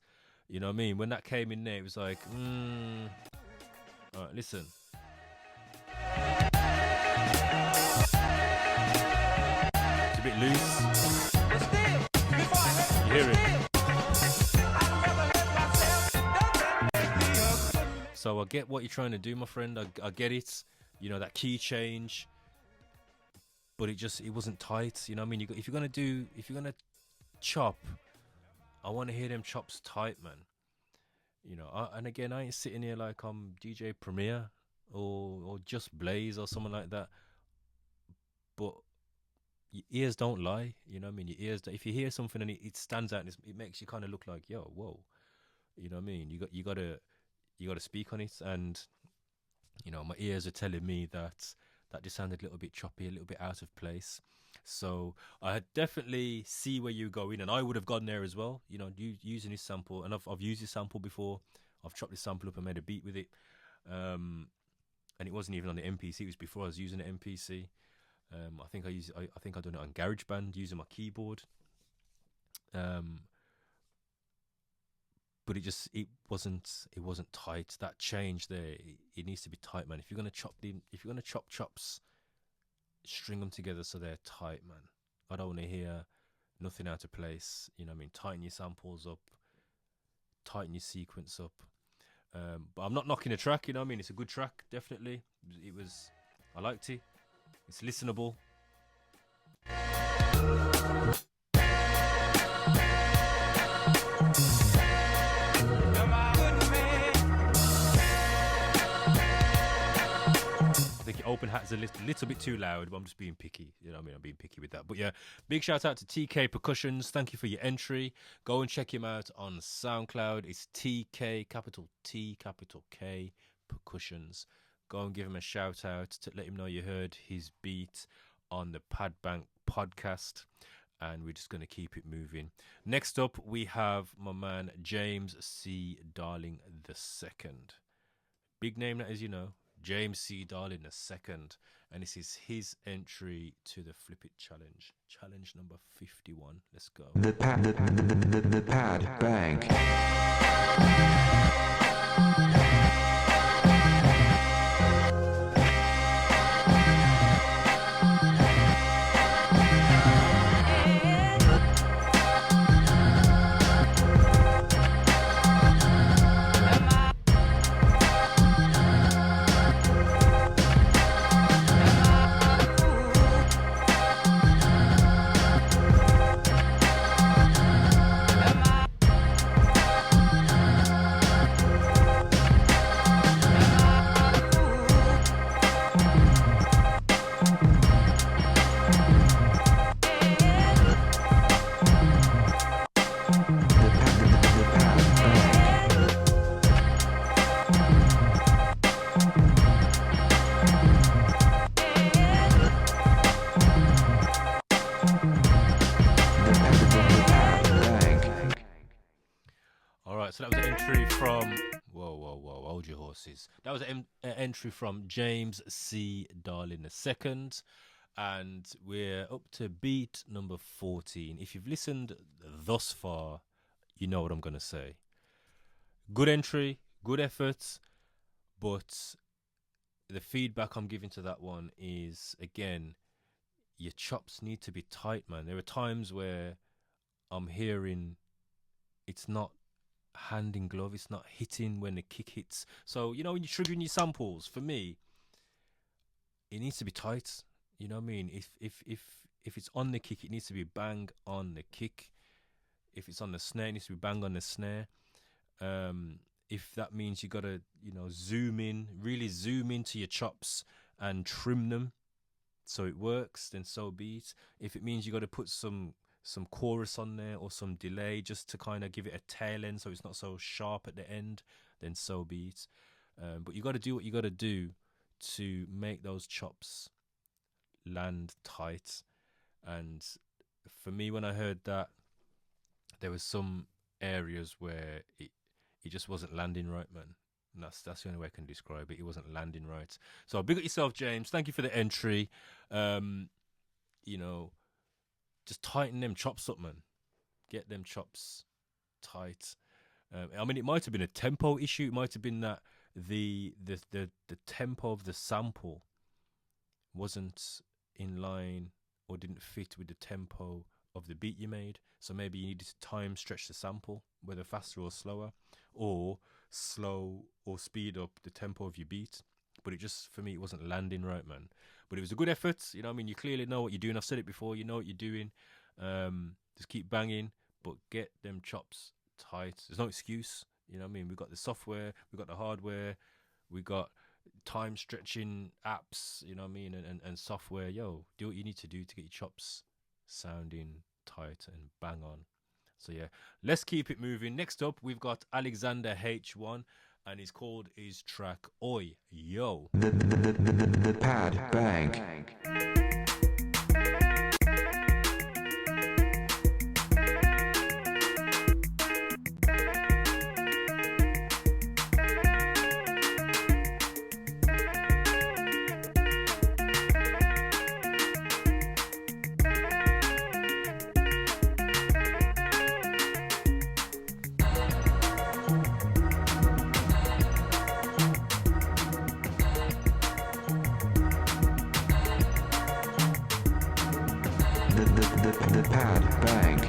You know what I mean? When that came in there, it was like, all right, listen. It's a bit loose. You hear it? So I get what you're trying to do, my friend. I get it. You know, that key change. But it wasn't tight. You know what I mean? If you're gonna chop, I want to hear them chops tight, man. You know, and again, I ain't sitting here like I'm DJ Premier or Just Blaze or someone like that. But your ears don't lie. You know what I mean? Your ears. If you hear something and it stands out, and it makes you kind of look like, yo, whoa. You know what I mean? You gotta speak on it, and you know, my ears are telling me that just sounded a little bit choppy, a little bit out of place. So I definitely see where you're going, and I would have gone there as well. You know, using this sample, and I've used this sample before. I've chopped this sample up and made a beat with it, and it wasn't even on the MPC. It was before I was using the MPC. I think I done it on GarageBand using my keyboard. But it wasn't tight. That change there, it needs to be tight, man. If you're gonna chop chops, string them together so they're tight, man. I don't want to hear nothing out of place. You know what I mean? Tighten your samples up, tighten your sequence up. But I'm not knocking the track. You know what I mean? It's a good track, definitely. I liked it. It's listenable. I think Open Hat's a little bit too loud, but I'm just being picky. You know what I mean? I'm being picky with that. But yeah, big shout out to TK Percussions. Thank you for your entry. Go and check him out on SoundCloud. It's TK, capital T, capital K, Percussions. Go and give him a shout out to let him know you heard his beat on the Panbang podcast. And we're just going to keep it moving. Next up, we have my man James C. Darling II. Big name that is, you know. James C. Darling II. And this is his entry to the FLIPIT challenge. Challenge number 51. Let's go. The pad bang. So that was an entry from whoa, hold your horses. That was an entry from James C. Darling II, and we're up to beat number 14. If you've listened thus far, you know what I'm gonna say. Good entry, good effort, but the feedback I'm giving to that one is, again, your chops need to be tight, man. There are times where I'm hearing it's not hand in glove, it's not hitting when the kick hits. So, you know, when you're triggering your samples, for me, it needs to be tight. You know what I mean? If it's on the kick, it needs to be bang on the kick. If it's on the snare, it needs to be bang on the snare. If that means you gotta, you know, really zoom into your chops and trim them so it works, then so be it. If it means you gotta put some chorus on there or some delay just to kind of give it a tail end so it's not so sharp at the end, then so be it. But you gotta do what you gotta do to make those chops land tight. And for me, when I heard that, there was some areas where it just wasn't landing right, man. And that's the only way I can describe it. It wasn't landing right. So big up yourself, James. Thank you for the entry. You know, just tighten them chops up, man. Get them chops tight. I mean, it might have been a tempo issue. It might have been that the tempo of the sample wasn't in line or didn't fit with the tempo of the beat you made. So maybe you needed to time stretch the sample, whether faster or slower, or slow or speed up the tempo of your beat. But it just, for me, it wasn't landing right, man. But it was a good effort. You know what I mean? You clearly know what you're doing. I've said it before. You know what you're doing. Just keep banging, but get them chops tight. There's no excuse. You know what I mean? We've got the software. We've got the hardware. We got time stretching apps, you know what I mean? And software. Yo, do what you need to do to get your chops sounding tight and bang on. So yeah, let's keep it moving. Next up, we've got Alexander H1, and he's called his track Oi Yo. The pad bang. The pad bang.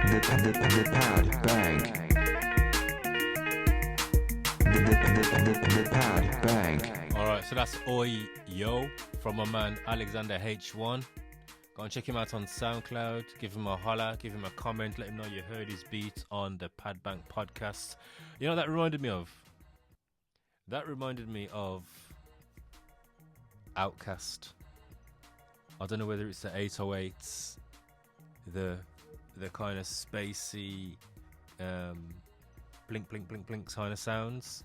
The pad bang. The pad bang. Alright, so that's Oi Yo from my man Alexander H1. Go and check him out on SoundCloud. Give him a holler, give him a comment, let him know you heard his beat on the Panbang podcast. You know what that reminded me of? That reminded me of Outkast. I don't know whether it's the 808s, the kind of spacey blink blink blink blink kind of sounds,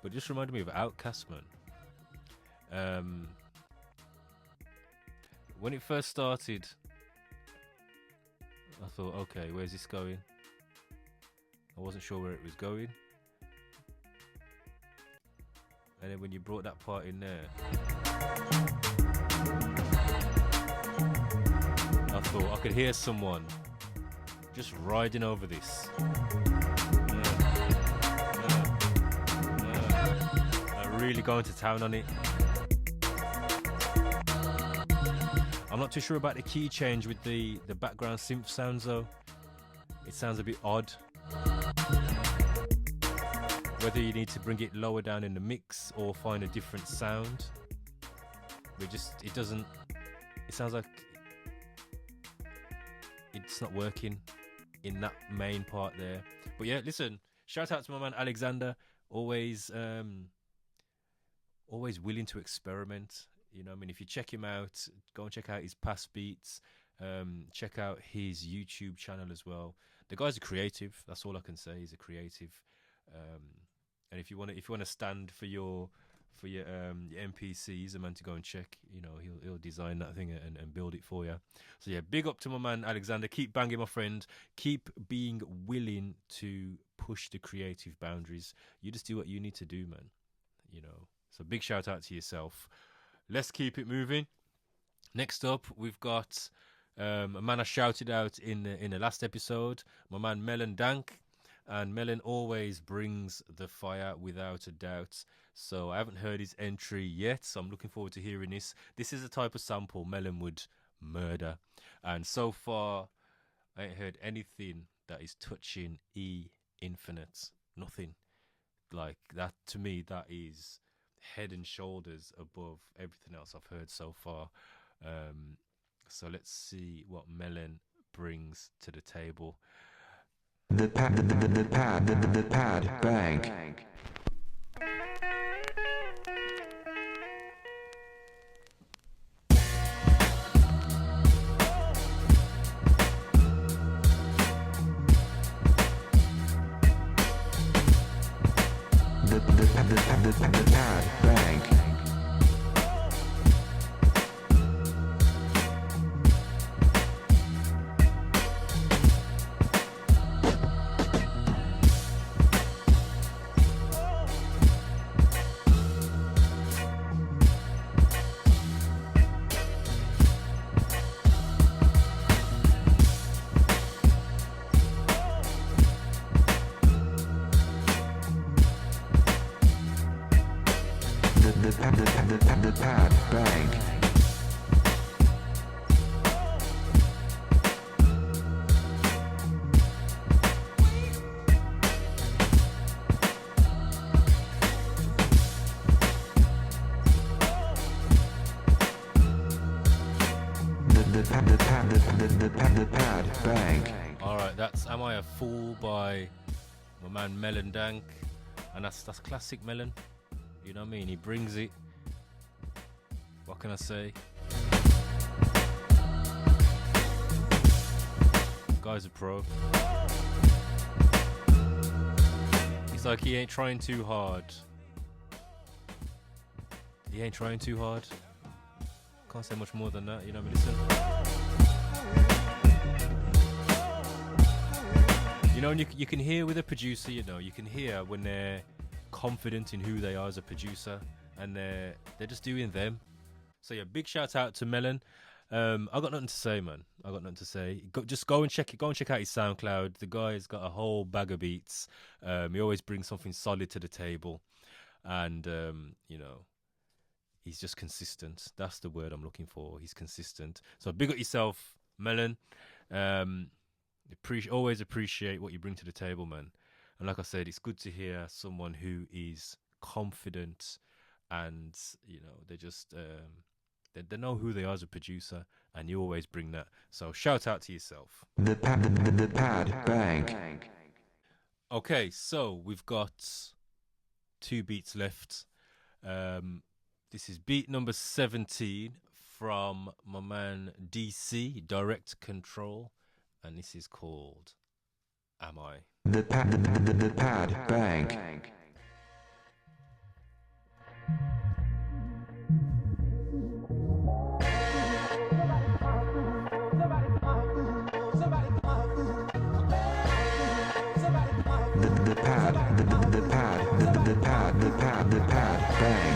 but it just reminded me of Outkast, man. When it first started, I thought, okay, where's this going? I wasn't sure where it was going, and then when you brought that part in there, I thought I could hear someone just riding over this. Really going to town on it. I'm not too sure about the key change with the background synth sounds though. It sounds a bit odd. Whether you need to bring it lower down in the mix or find a different sound. It sounds like it's not working in that main part there. But yeah, listen, shout out to my man Alexander, always willing to experiment. You know, I mean, if you check him out, go and check out his past beats, check out his YouTube channel as well. The guy's a creative, that's all I can say. He's a creative, and if you want to stand for your for your MPCs, a man to go and check. You know, he'll design that thing and build it for you. So yeah, big up to my man Alexander. Keep banging, my friend. Keep being willing to push the creative boundaries. You just do what you need to do, man. You know. So big shout out to yourself. Let's keep it moving. Next up, we've got a man I shouted out in the last episode, my man Melun Dank. And Melun always brings the fire without a doubt. So I haven't heard his entry yet, so I'm looking forward to hearing this. This is a type of sample Melun would murder. And so far, I ain't heard anything that is touching E infinite. Nothing. Like that, to me, that is head and shoulders above everything else I've heard so far. So let's see what Melun brings to the table. The pad bang. The pad bang. The pad bang. The pad bang. Alright, that's Am I a Fool by my man Melun Dank. And that's classic Melun. You know what I mean? He brings it. What can I say? Guy's a pro. He's like, he ain't trying too hard. He ain't trying too hard. Can't say much more than that, you know what I mean? Listen. You know, and you can hear with a producer, you know, you can hear when they're confident in who they are as a producer, and they're just doing them. So yeah, big shout out to Melun. I got nothing to say, man. I got nothing to say. Just go and check it. Go and check out his SoundCloud. The guy's got a whole bag of beats. He always brings something solid to the table, and you know, he's just consistent. That's the word I'm looking for. He's consistent. So big up yourself, Melun. Always appreciate what you bring to the table, man. And like I said, it's good to hear someone who is confident, and you know, they just they know who they are as a producer, and you always bring that. So shout out to yourself. The pad bang. Okay, so we've got 2 beats left. This is beat number 17 from my man DC, Direct Control, and this is called Am I? The pad bang. The pad bang. The pad bang.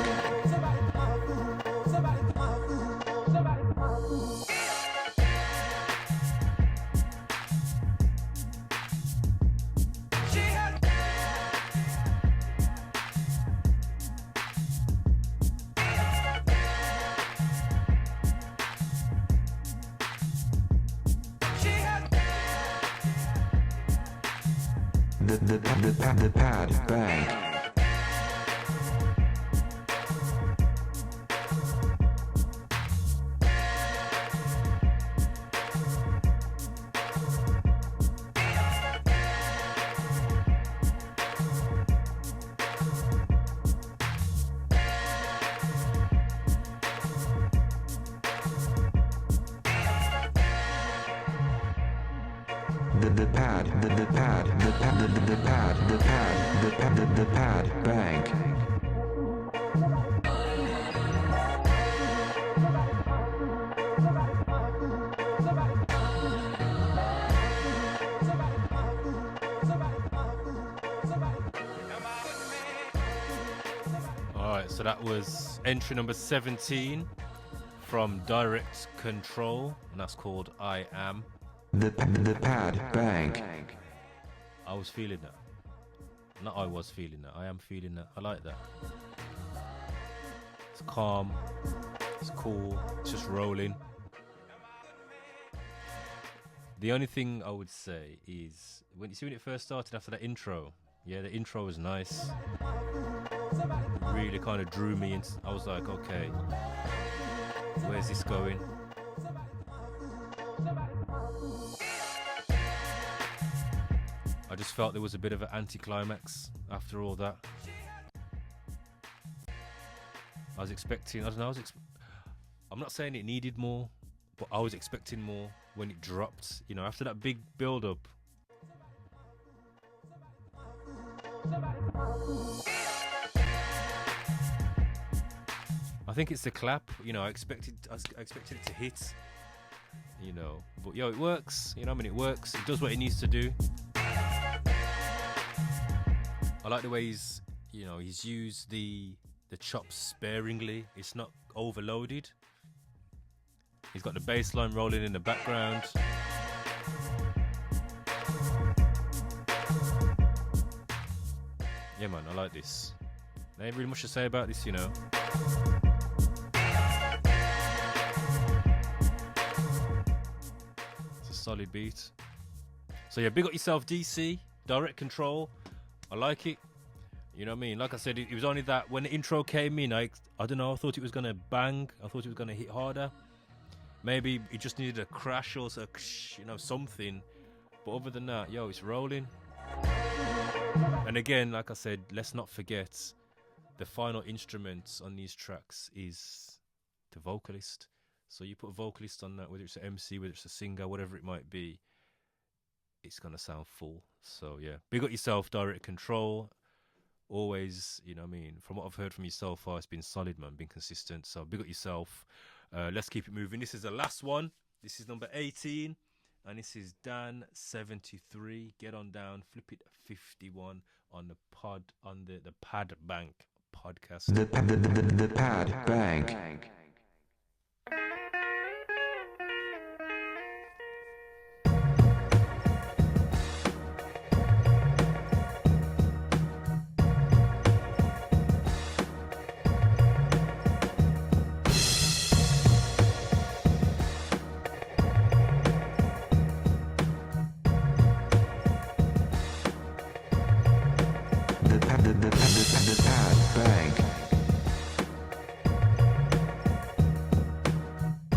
The pad bang. so that was entry number 17 from Direct Control, and that's called I Am. The pad bang. I was feeling that. Not I was feeling that. I am feeling that. I like that. It's calm. It's cool. It's just rolling. The only thing I would say is when it first started after that intro. Yeah, the intro was nice. Really kind of drew me in. I was like, okay, where's this going? I just felt there was a bit of an anticlimax after all that. I was expecting, I don't know, I'm not saying it needed more, but I was expecting more when it dropped. You know, after that big build up. I think it's the clap, you know, I expected it to hit, you know, but yo, it works, you know, I mean, it works, it does what it needs to do. I like the way he's used the chops sparingly. It's not overloaded. He's got the bass line rolling in the background. Yeah, man, I like this. There ain't really much to say about this, you know. It's a solid beat. So yeah, big up yourself, DC. Direct Control. I like it. You know what I mean? Like I said, it was only that when the intro came in, I don't know, I thought it was going to bang. I thought it was going to hit harder. Maybe it just needed a crash or so, you know, something. But other than that, yo, it's rolling. And again, like I said, let's not forget the final instrument on these tracks is the vocalist. So you put a vocalist on that, whether it's an MC, whether it's a singer, whatever it might be, it's going to sound full. So yeah, big up yourself, Direct Control. Always, you know what I mean, from what I've heard from you so far, it's been solid, man, been consistent. So big up yourself. Let's keep it moving. This is the last one. This is number 18. And this is Dan 73. Get on down. FLIPIT 51 on the Panbang podcast. The pad bang. The pad bang.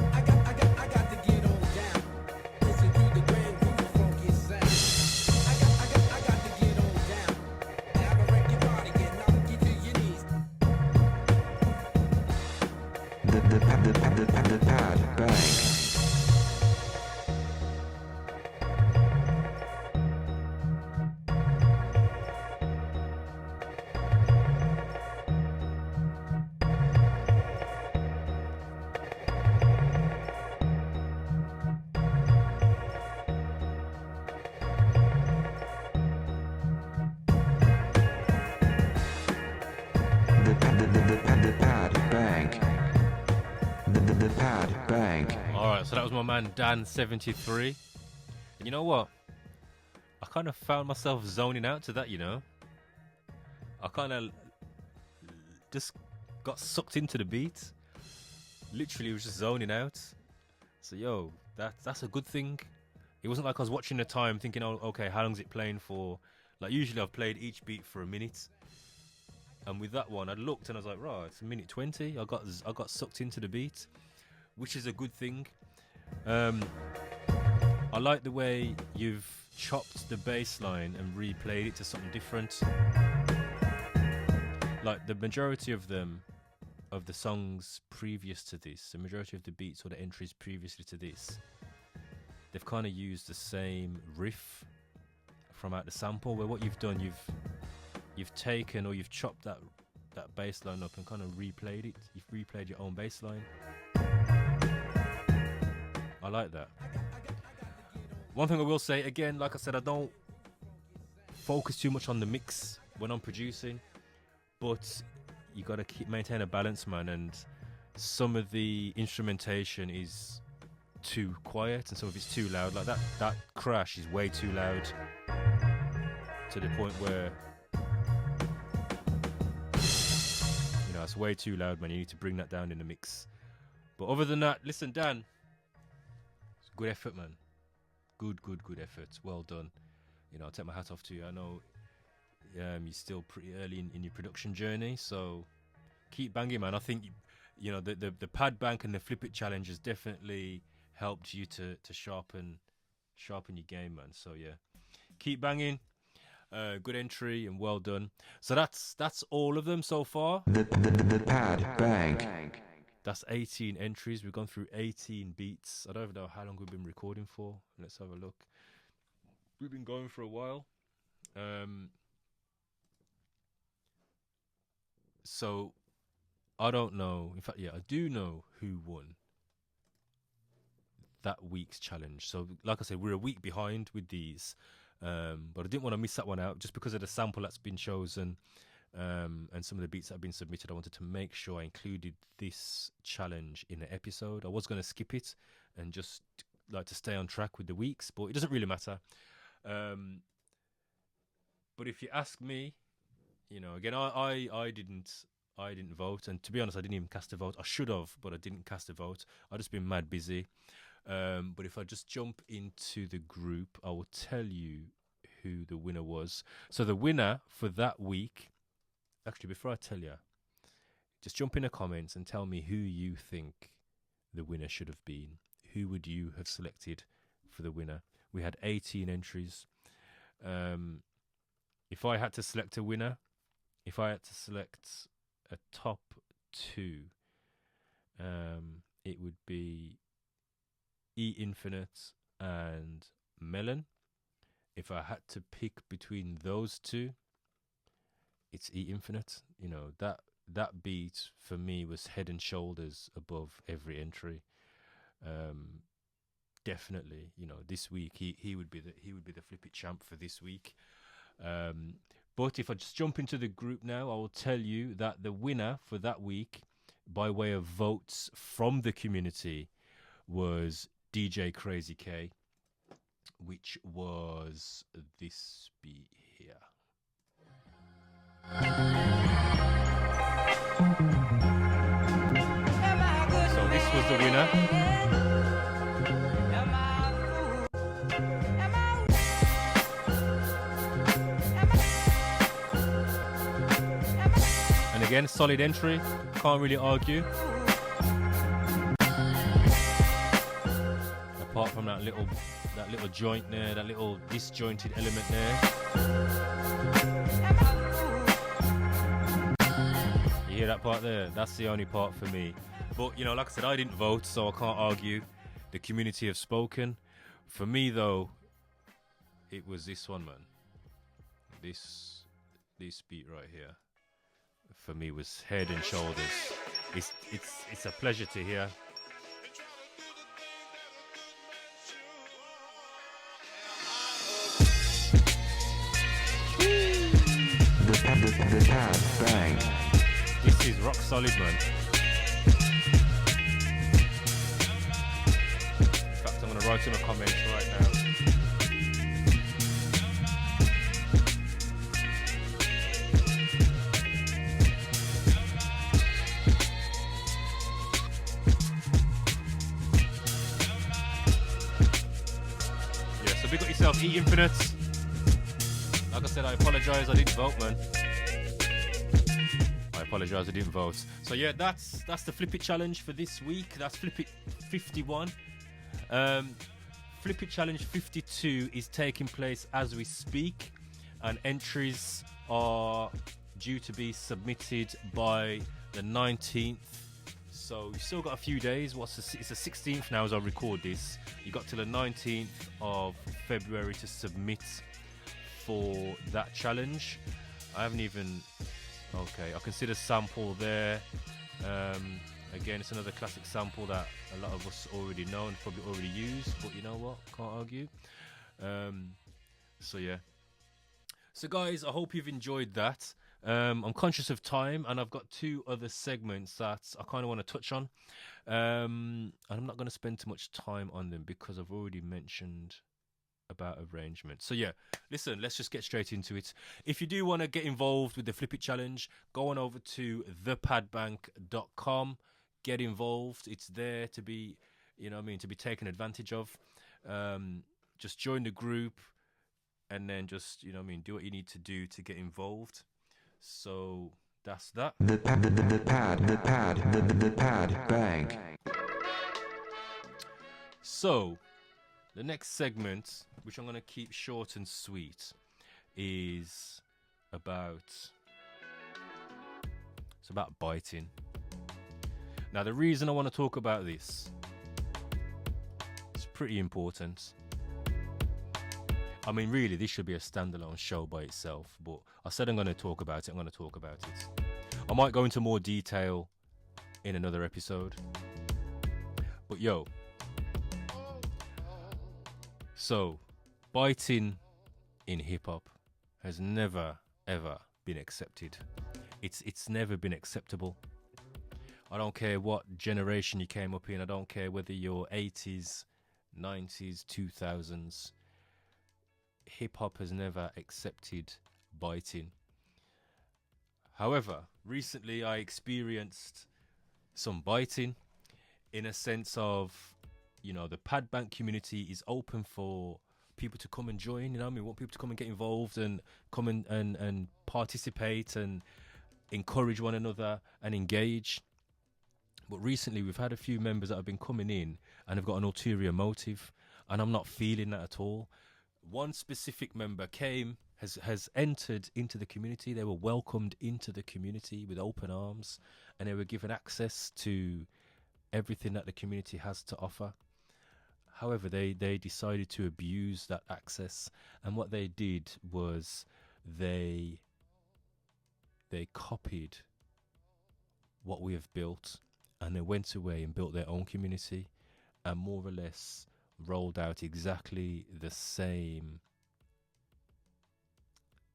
I got to get on down. Listen to the grand groove funky sound. I got to get on down. Have a wreck your body and knock you to your knees. The pad bang. The pad bang. Alright, so that was my man Dan 73. And you know what? I kind of found myself zoning out to that, you know. I kind of just got sucked into the beat. Literally was just zoning out. So yo, that's a good thing. It wasn't like I was watching the time thinking, oh, okay, how long is it playing for? Like usually I've played each beat for a minute. And with that one, I looked and I was like, right, it's a minute 20. I got sucked into the beat, which is a good thing. I like the way you've chopped the bass line and replayed it to something different. Like the majority of them, of the songs previous to this, the majority of the beats or the entries previously to this, they've kind of used the same riff from out the sample, where what you've done, you've taken or you've chopped that bass line up and kind of replayed it. You've replayed your own bass line. I like that. One thing I will say, again, like I said, I don't focus too much on the mix when I'm producing, but you gotta maintain a balance, man. And some of the instrumentation is too quiet, and some of it's too loud. Like that crash is way too loud to the point where it's way too loud, man. You need to bring that down in the mix. But other than that, listen, Dan, it's good effort, man. Good effort. Well done. I'll take my hat off to you. I know you're still pretty early in your production journey, so keep banging, man. I think the pad bank and the flip it challenge has definitely helped you to sharpen your game, man. So yeah, keep banging. Good entry and well done. So that's all of them so far. The pad bank. That's 18 entries. We've gone through 18 beats. I don't even know how long we've been recording for. Let's have a look. We've been going for a while. So I don't know. In fact, yeah, I do know who won that week's challenge. So like I said, we're a week behind with these. But I didn't want to miss that one out just because of the sample that's been chosen and some of the beats that have been submitted. I wanted to make sure I included this challenge in the episode. I was going to skip it and just like to stay on track with the weeks, but it doesn't really matter. But if you ask me, again, I didn't vote, and to be honest, I didn't even cast a vote. I should have, but I didn't cast a vote. I've just been mad busy. But if I just jump into the group, I will tell you who the winner was. So the winner for that week, actually, before I tell you, just jump in the comments and tell me who you think the winner should have been. Who would you have selected for the winner? We had 18 entries. If I had to select a winner, if I had to select a top two, it would be E-Infinite and Melun. If I had to pick between those two, it's E-Infinite. That beat for me was head and shoulders above every entry. Definitely, this week he would be the FLIPIT champ for this week. But if I just jump into the group now, I will tell you that the winner for that week, by way of votes from the community, was DJ KRAZY K, which was this beat here. So this was the winner. And again, solid entry, can't really argue. Apart from that little joint there, that little disjointed element there. You hear that part there? That's the only part for me. But like I said, I didn't vote, so I can't argue. The community have spoken. For me though, it was this one, man. This beat right here, for me, was head and shoulders. It's a pleasure to hear. The pad bang. This is rock solid, man. In fact, I'm gonna write in the comments right now. So big up yourself, E-Infinite. Like I said, I apologise, I didn't vote, man. I apologise, I didn't vote. So yeah, that's the FLIPIT challenge for this week. That's FLIPIT 51. FLIPIT challenge 52 is taking place as we speak, and entries are due to be submitted by the 19th. So you've still got a few days. It's the 16th now as I record this. You got till the 19th of February to submit for that challenge. I haven't even... Okay, I can see the sample there. Again, it's another classic sample that a lot of us already know and probably already use, but you know what? Can't argue. So yeah. So guys, I hope you've enjoyed that. I'm conscious of time, and I've got two other segments that I kind of want to touch on. And I'm not going to spend too much time on them because I've already mentioned about arrangement. So yeah, listen, let's just get straight into it. If you do want to get involved with the Flip It Challenge, go on over to thepadbank.com. Get involved. It's there to be, to be taken advantage of. Just join the group, and then just, do what you need to do to get involved. So that's that. The pad bank. So the next segment, which I'm going to keep short and sweet, is about biting. Now, the reason I want to talk about this, it's pretty important. I mean, really, this should be a standalone show by itself, but I said I'm going to talk about it. I'm going to talk about it. I might go into more detail in another episode. But yo, so biting in hip hop has never ever been accepted. It's never been acceptable. I don't care what generation you came up in. I don't care whether you're 80s, 90s, 2000s. Hip hop has never accepted biting. However, recently I experienced some biting in a sense of, the pad bank community is open for people to come and join. We want people to come and get involved and come and participate and encourage one another and engage. But recently we've had a few members that have been coming in and have got an ulterior motive, and I'm not feeling that at all. One specific member has entered into the community. They were welcomed into the community with open arms, and they were given access to everything that the community has to offer. However, they decided to abuse that access, and what they did was they copied what we have built, and they went away and built their own community, and more or less rolled out exactly the same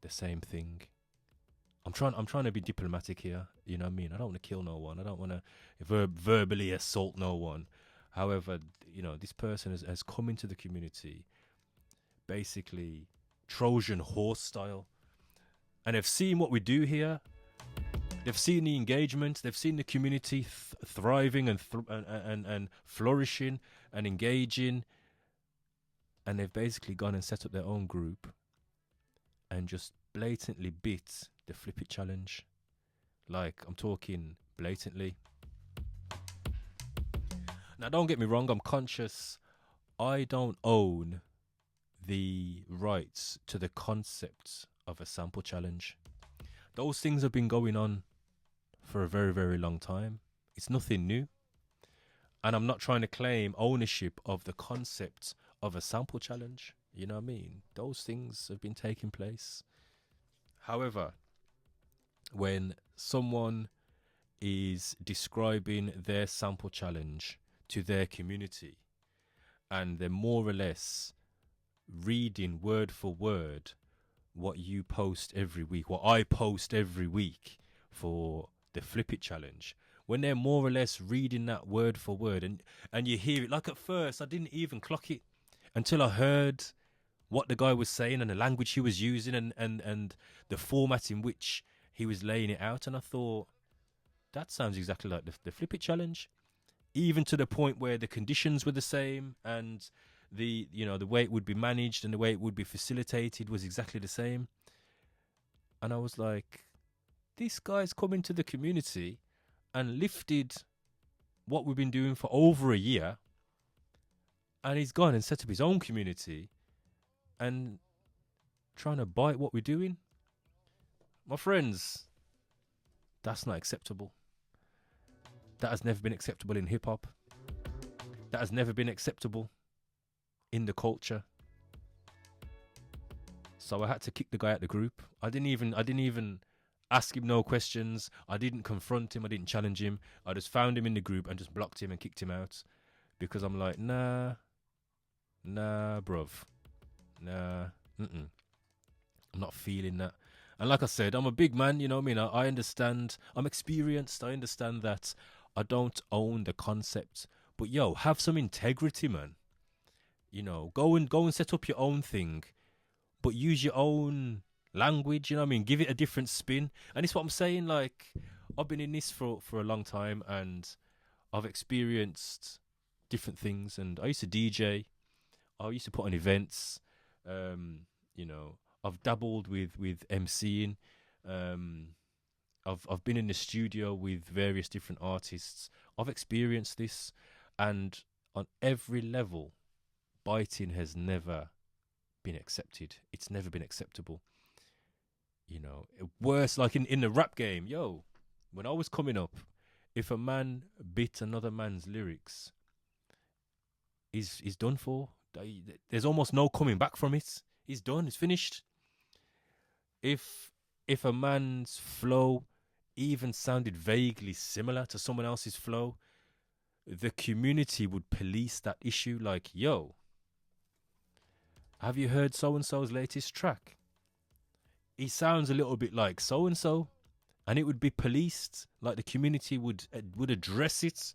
thing. I'm trying to be diplomatic here, I don't want to kill no one. I don't want to verbally assault no one. However, this person has come into the community basically Trojan horse style, and they've seen what we do here. They've seen the engagement. They've seen the community thriving and flourishing and engaging. And they've basically gone and set up their own group and just blatantly bit the Flip It Challenge. Like, I'm talking blatantly. Now, don't get me wrong. I'm conscious. I don't own the rights to the concept of a sample challenge. Those things have been going on for a very, very long time. It's nothing new. And I'm not trying to claim ownership of the concept of a sample challenge. You know what I mean? Those things have been taking place. However, when someone is describing their sample challenge to their community, and they're more or less reading word for word what you post every week, what I post every week for the Flip It Challenge, when they're more or less reading that word for word, and you hear it, like at first I didn't even clock it until I heard what the guy was saying and the language he was using and the format in which he was laying it out, and I thought, that sounds exactly like the Flip It Challenge, even to the point where the conditions were the same, and the way it would be managed and the way it would be facilitated was exactly the same. And I was like, this guy's come into the community and lifted what we've been doing for over a year, and he's gone and set up his own community and trying to bite what we're doing. My friends, that's not acceptable. That has never been acceptable in hip hop. That has never been acceptable in the culture. So I had to kick the guy out the group. I didn't even ask him no questions. I didn't confront him. I didn't challenge him. I just found him in the group and just blocked him and kicked him out, because I'm like, nah, bruv. Nah, I'm not feeling that. And like I said, I'm a big man, you know what I mean? I understand, I'm experienced, I understand that I don't own the concept. But yo, have some integrity, man. You know, go and set up your own thing, but use your own language, you know what I mean? Give it a different spin. And it's what I'm saying, like, I've been in this for a long time, and I've experienced different things. And I used to DJ, I used to put on events, you know, I've dabbled with MCing, I've been in the studio with various different artists. I've experienced this, and on every level, biting has never been accepted. It's never been acceptable. You know, worse, like in the rap game, yo, when I was coming up, if a man bit another man's lyrics, he's done for. There's almost no coming back from it. He's done. It's finished. If a man's flow even sounded vaguely similar to someone else's flow, the community would police that issue. Like, yo, have you heard so-and-so's latest track? He sounds a little bit like so-and-so, and it would be policed. Like, the community would address it.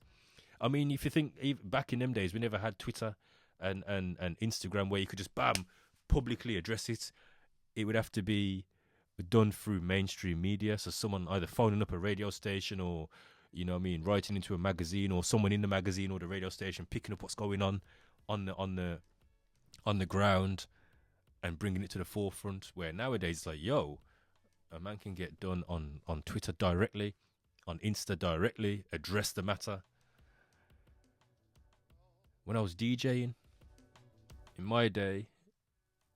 I mean, if you think, even back in them days, we never had Twitter and Instagram where you could just, bam, publicly address it. It would have to be done through mainstream media. So someone either phoning up a radio station, or, you know what I mean, writing into a magazine, or someone in the magazine or the radio station picking up what's going on the ground and bringing it to the forefront. Where nowadays it's like, yo, a man can get done on Twitter directly, on Insta directly, address the matter. When I was DJing in my day,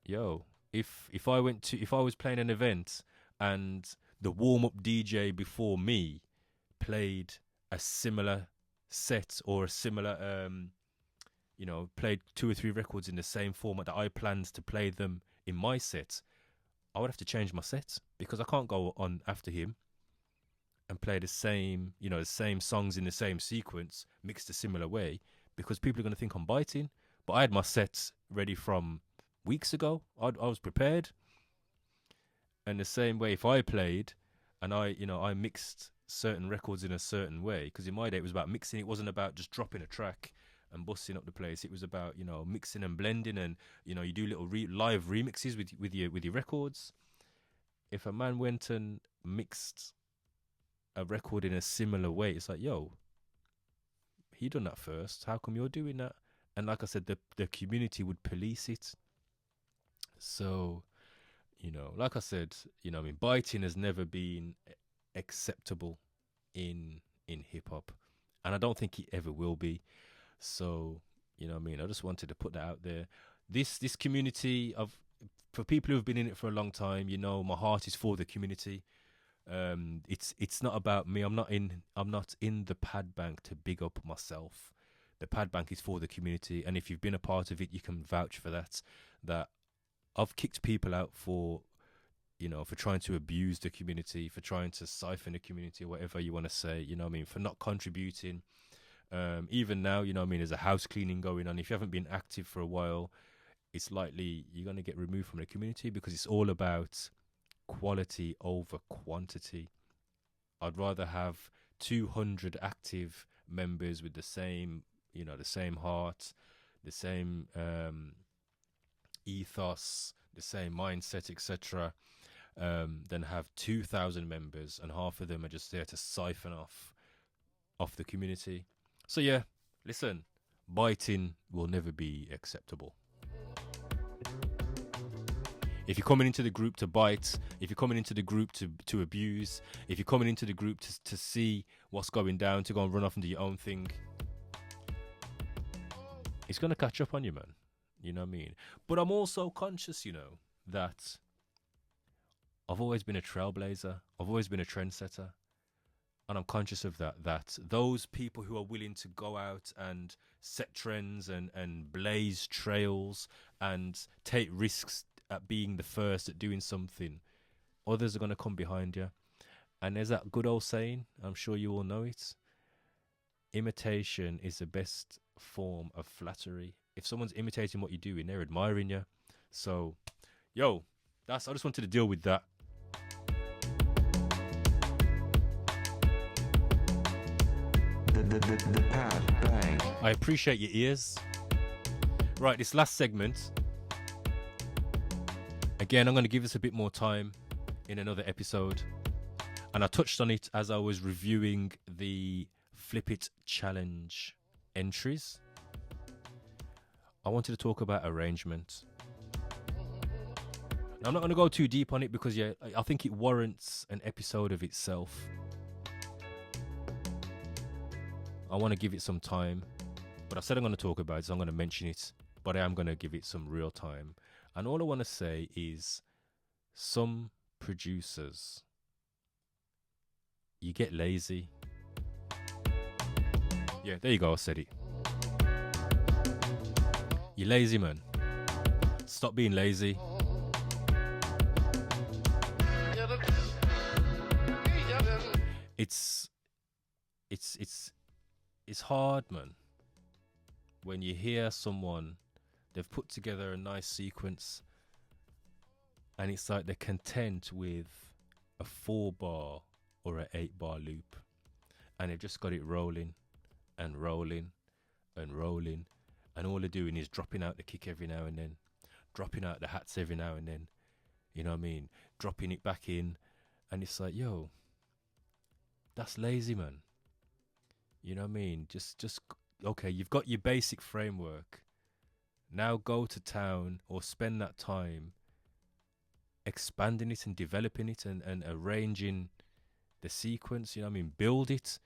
yo, if I was playing an event and the warm-up DJ before me played a similar set, or a similar you know, played 2 or 3 records in the same format that I planned to play them in my set, I would have to change my set, because I can't go on after him and play the same, you know, the same songs in the same sequence, mixed a similar way, because people are going to think I'm biting. But I had my sets ready from weeks ago. I was prepared. And the same way, if I played and I mixed certain records in a certain way, because in my day it was about mixing. It wasn't about just dropping a track and busting up the place. It was about, you know, mixing and blending, and, you know, you do little live remixes with your records. If a man went and mixed a record in a similar way, it's like, yo, he done that first. How come you're doing that? And like I said, the community would police it. So, you know, like I said, you know, I mean, biting has never been acceptable in hip hop, and I don't think it ever will be. So, you know what I mean, I just wanted to put that out there. This community for people who have been in it for a long time, you know, my heart is for the community. It's not about me. I'm not in the Panbang to big up myself. The Panbang is for the community, and if you've been a part of it, you can vouch for that. That I've kicked people out for, you know, for trying to abuse the community, for trying to siphon the community, or whatever you want to say, you know what I mean, for not contributing. Even now, you know what I mean, there's a house cleaning going on. If you haven't been active for a while, it's likely you're going to get removed from the community, because it's all about quality over quantity. I'd rather have 200 active members with the same, you know, the same heart, the same ethos, the same mindset, etc., than have 2,000 members and half of them are just there to siphon off the community. So yeah, listen, biting will never be acceptable. If you're coming into the group to bite, if you're coming into the group to abuse, if you're coming into the group to see what's going down, to go and run off and do your own thing, it's going to catch up on you, man. You know what I mean? But I'm also conscious, you know, that I've always been a trailblazer. I've always been a trendsetter. And I'm conscious of that those people who are willing to go out and set trends and blaze trails and take risks at being the first at doing something, others are going to come behind you. And there's that good old saying, I'm sure you all know it, imitation is the best form of flattery. If someone's imitating what you're doing, they're admiring you. So, yo, I just wanted to deal with that. the pad bank. I appreciate your ears. Right, this last segment. Again, I'm going to give us a bit more time in another episode. And I touched on it as I was reviewing the FLIPIT challenge entries. I wanted to talk about arrangement. Now, I'm not going to go too deep on it because I think it warrants an episode of itself. I want to give it some time. But I said I'm going to talk about it, so I'm going to mention it. But I am going to give it some real time. And all I want to say is some producers, you get lazy. Yeah, there you go, I said it. You're lazy, man. Stop being lazy. It's hard, man. When you hear someone, they've put together a nice sequence, and it's like they're content with a 4-bar or an 8-bar loop, and they've just got it rolling and rolling and rolling, and all they're doing is dropping out the kick every now and then, dropping out the hats every now and then, you know what I mean, dropping it back in, and it's like, yo, that's lazy, man. You know what I mean? Just okay, you've got your basic framework. Now go to town or spend that time expanding it and developing it and arranging the sequence, you know what I mean? Build it.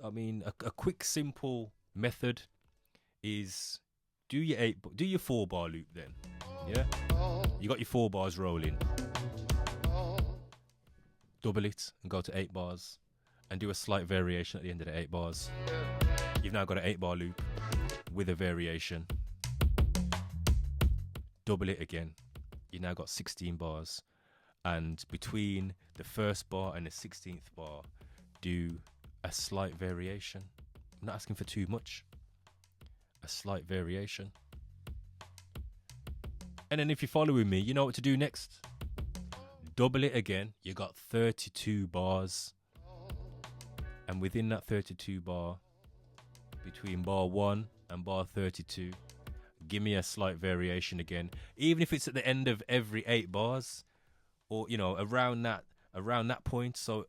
A quick, simple method is do your 4-bar loop then. Yeah? You got your 4 bars rolling. Double it and go to 8 bars and do a slight variation at the end of the 8 bars. You've now got an 8-bar loop with a variation. Double it again. You now got 16 bars. And between the first bar and the 16th bar, do a slight variation. I'm not asking for too much. A slight variation. And then if you're following me, you know what to do next. Double it again. You got 32 bars. And within that 32 bar, between bar 1 and bar 32, give me a slight variation again. Even if it's at the end of every 8 bars, or you know, around that point. So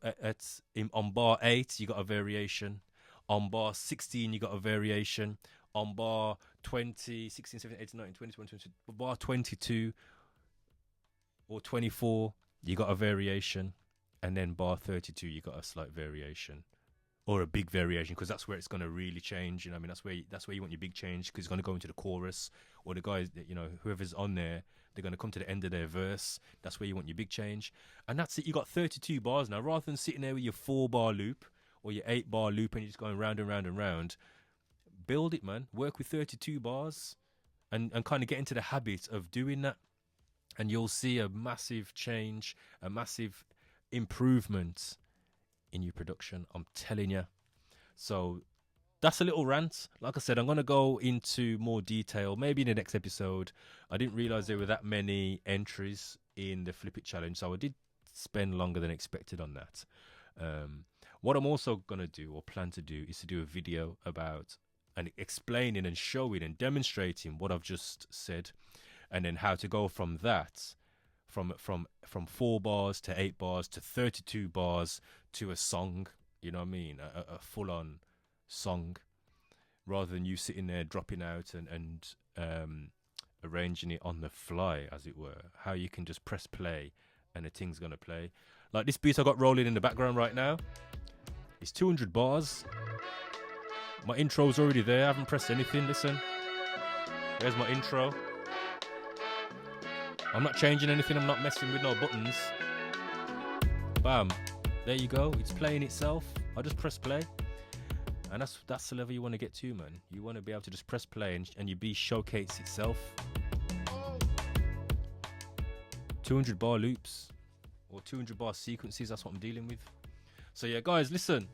on bar 8 you got a variation. On bar 16 you got a variation. On bar 20, 16, 17, 18, 19, 20, 21, 22, bar 22 or 24 you got a variation, and then bar 32 you got a slight variation. Or a big variation, because that's where it's going to really change. You know, what I mean, that's where you want your big change, because it's going to go into the chorus, or the guys, you know, whoever's on there, they're going to come to the end of their verse. That's where you want your big change, and that's it. You got 32 bars now, rather than sitting there with your 4-bar loop or your 8-bar loop and you're just going round and round and round. Build it, man. Work with 32 bars, and kind of get into the habit of doing that, and you'll see a massive change, a massive improvement in your production, I'm telling you. So that's a little rant. Like I said, I'm going to go into more detail maybe in the next episode. I didn't realize there were that many entries in the FLIPIT challenge, so I did spend longer than expected on that. What I'm also going to do, or plan to do, is to do a video about and explaining and showing and demonstrating what I've just said, and then how to go from that, from 4 bars to 8 bars to 32 bars to a song, you know what I mean, a full-on song, rather than you sitting there dropping out and arranging it on the fly, as it were. How you can just press play and the thing's gonna play. Like this beat I got rolling in the background right now, it's 200 bars. My intro's already there, I haven't pressed anything. Listen, there's my intro. I'm not changing anything, I'm not messing with no buttons. Bam, there you go, it's playing itself. I just press play, and that's the level you want to get to, man. You want to be able to just press play and your beat showcase itself. 200 bar loops or 200 bar sequences, that's what I'm dealing with. So yeah, guys, listen,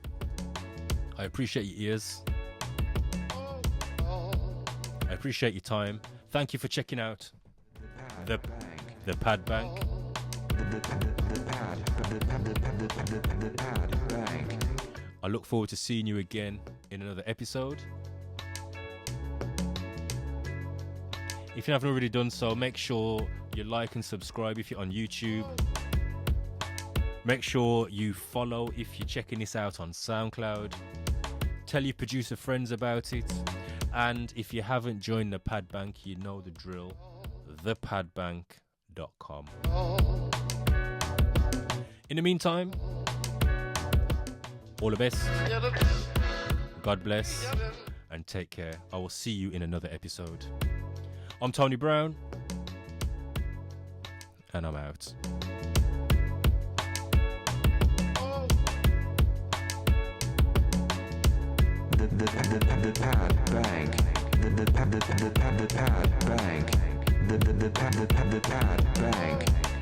I appreciate your ears, I appreciate your time. Thank you for checking out the Pad Bank. The pad bank. I I look forward to seeing you again in another episode. If you haven't already done so, make sure you like and subscribe if you're on YouTube. Make sure you follow if you're checking this out on SoundCloud. Tell your producer friends about it. And if you haven't joined the Pad Bank, you know the drill. thepadbank.com. In the meantime, all the best. God bless and take care. I will see you in another episode. I'm Tony Brown and I'm out. The Pad Bank. The Pad Bank. The Pad Bank.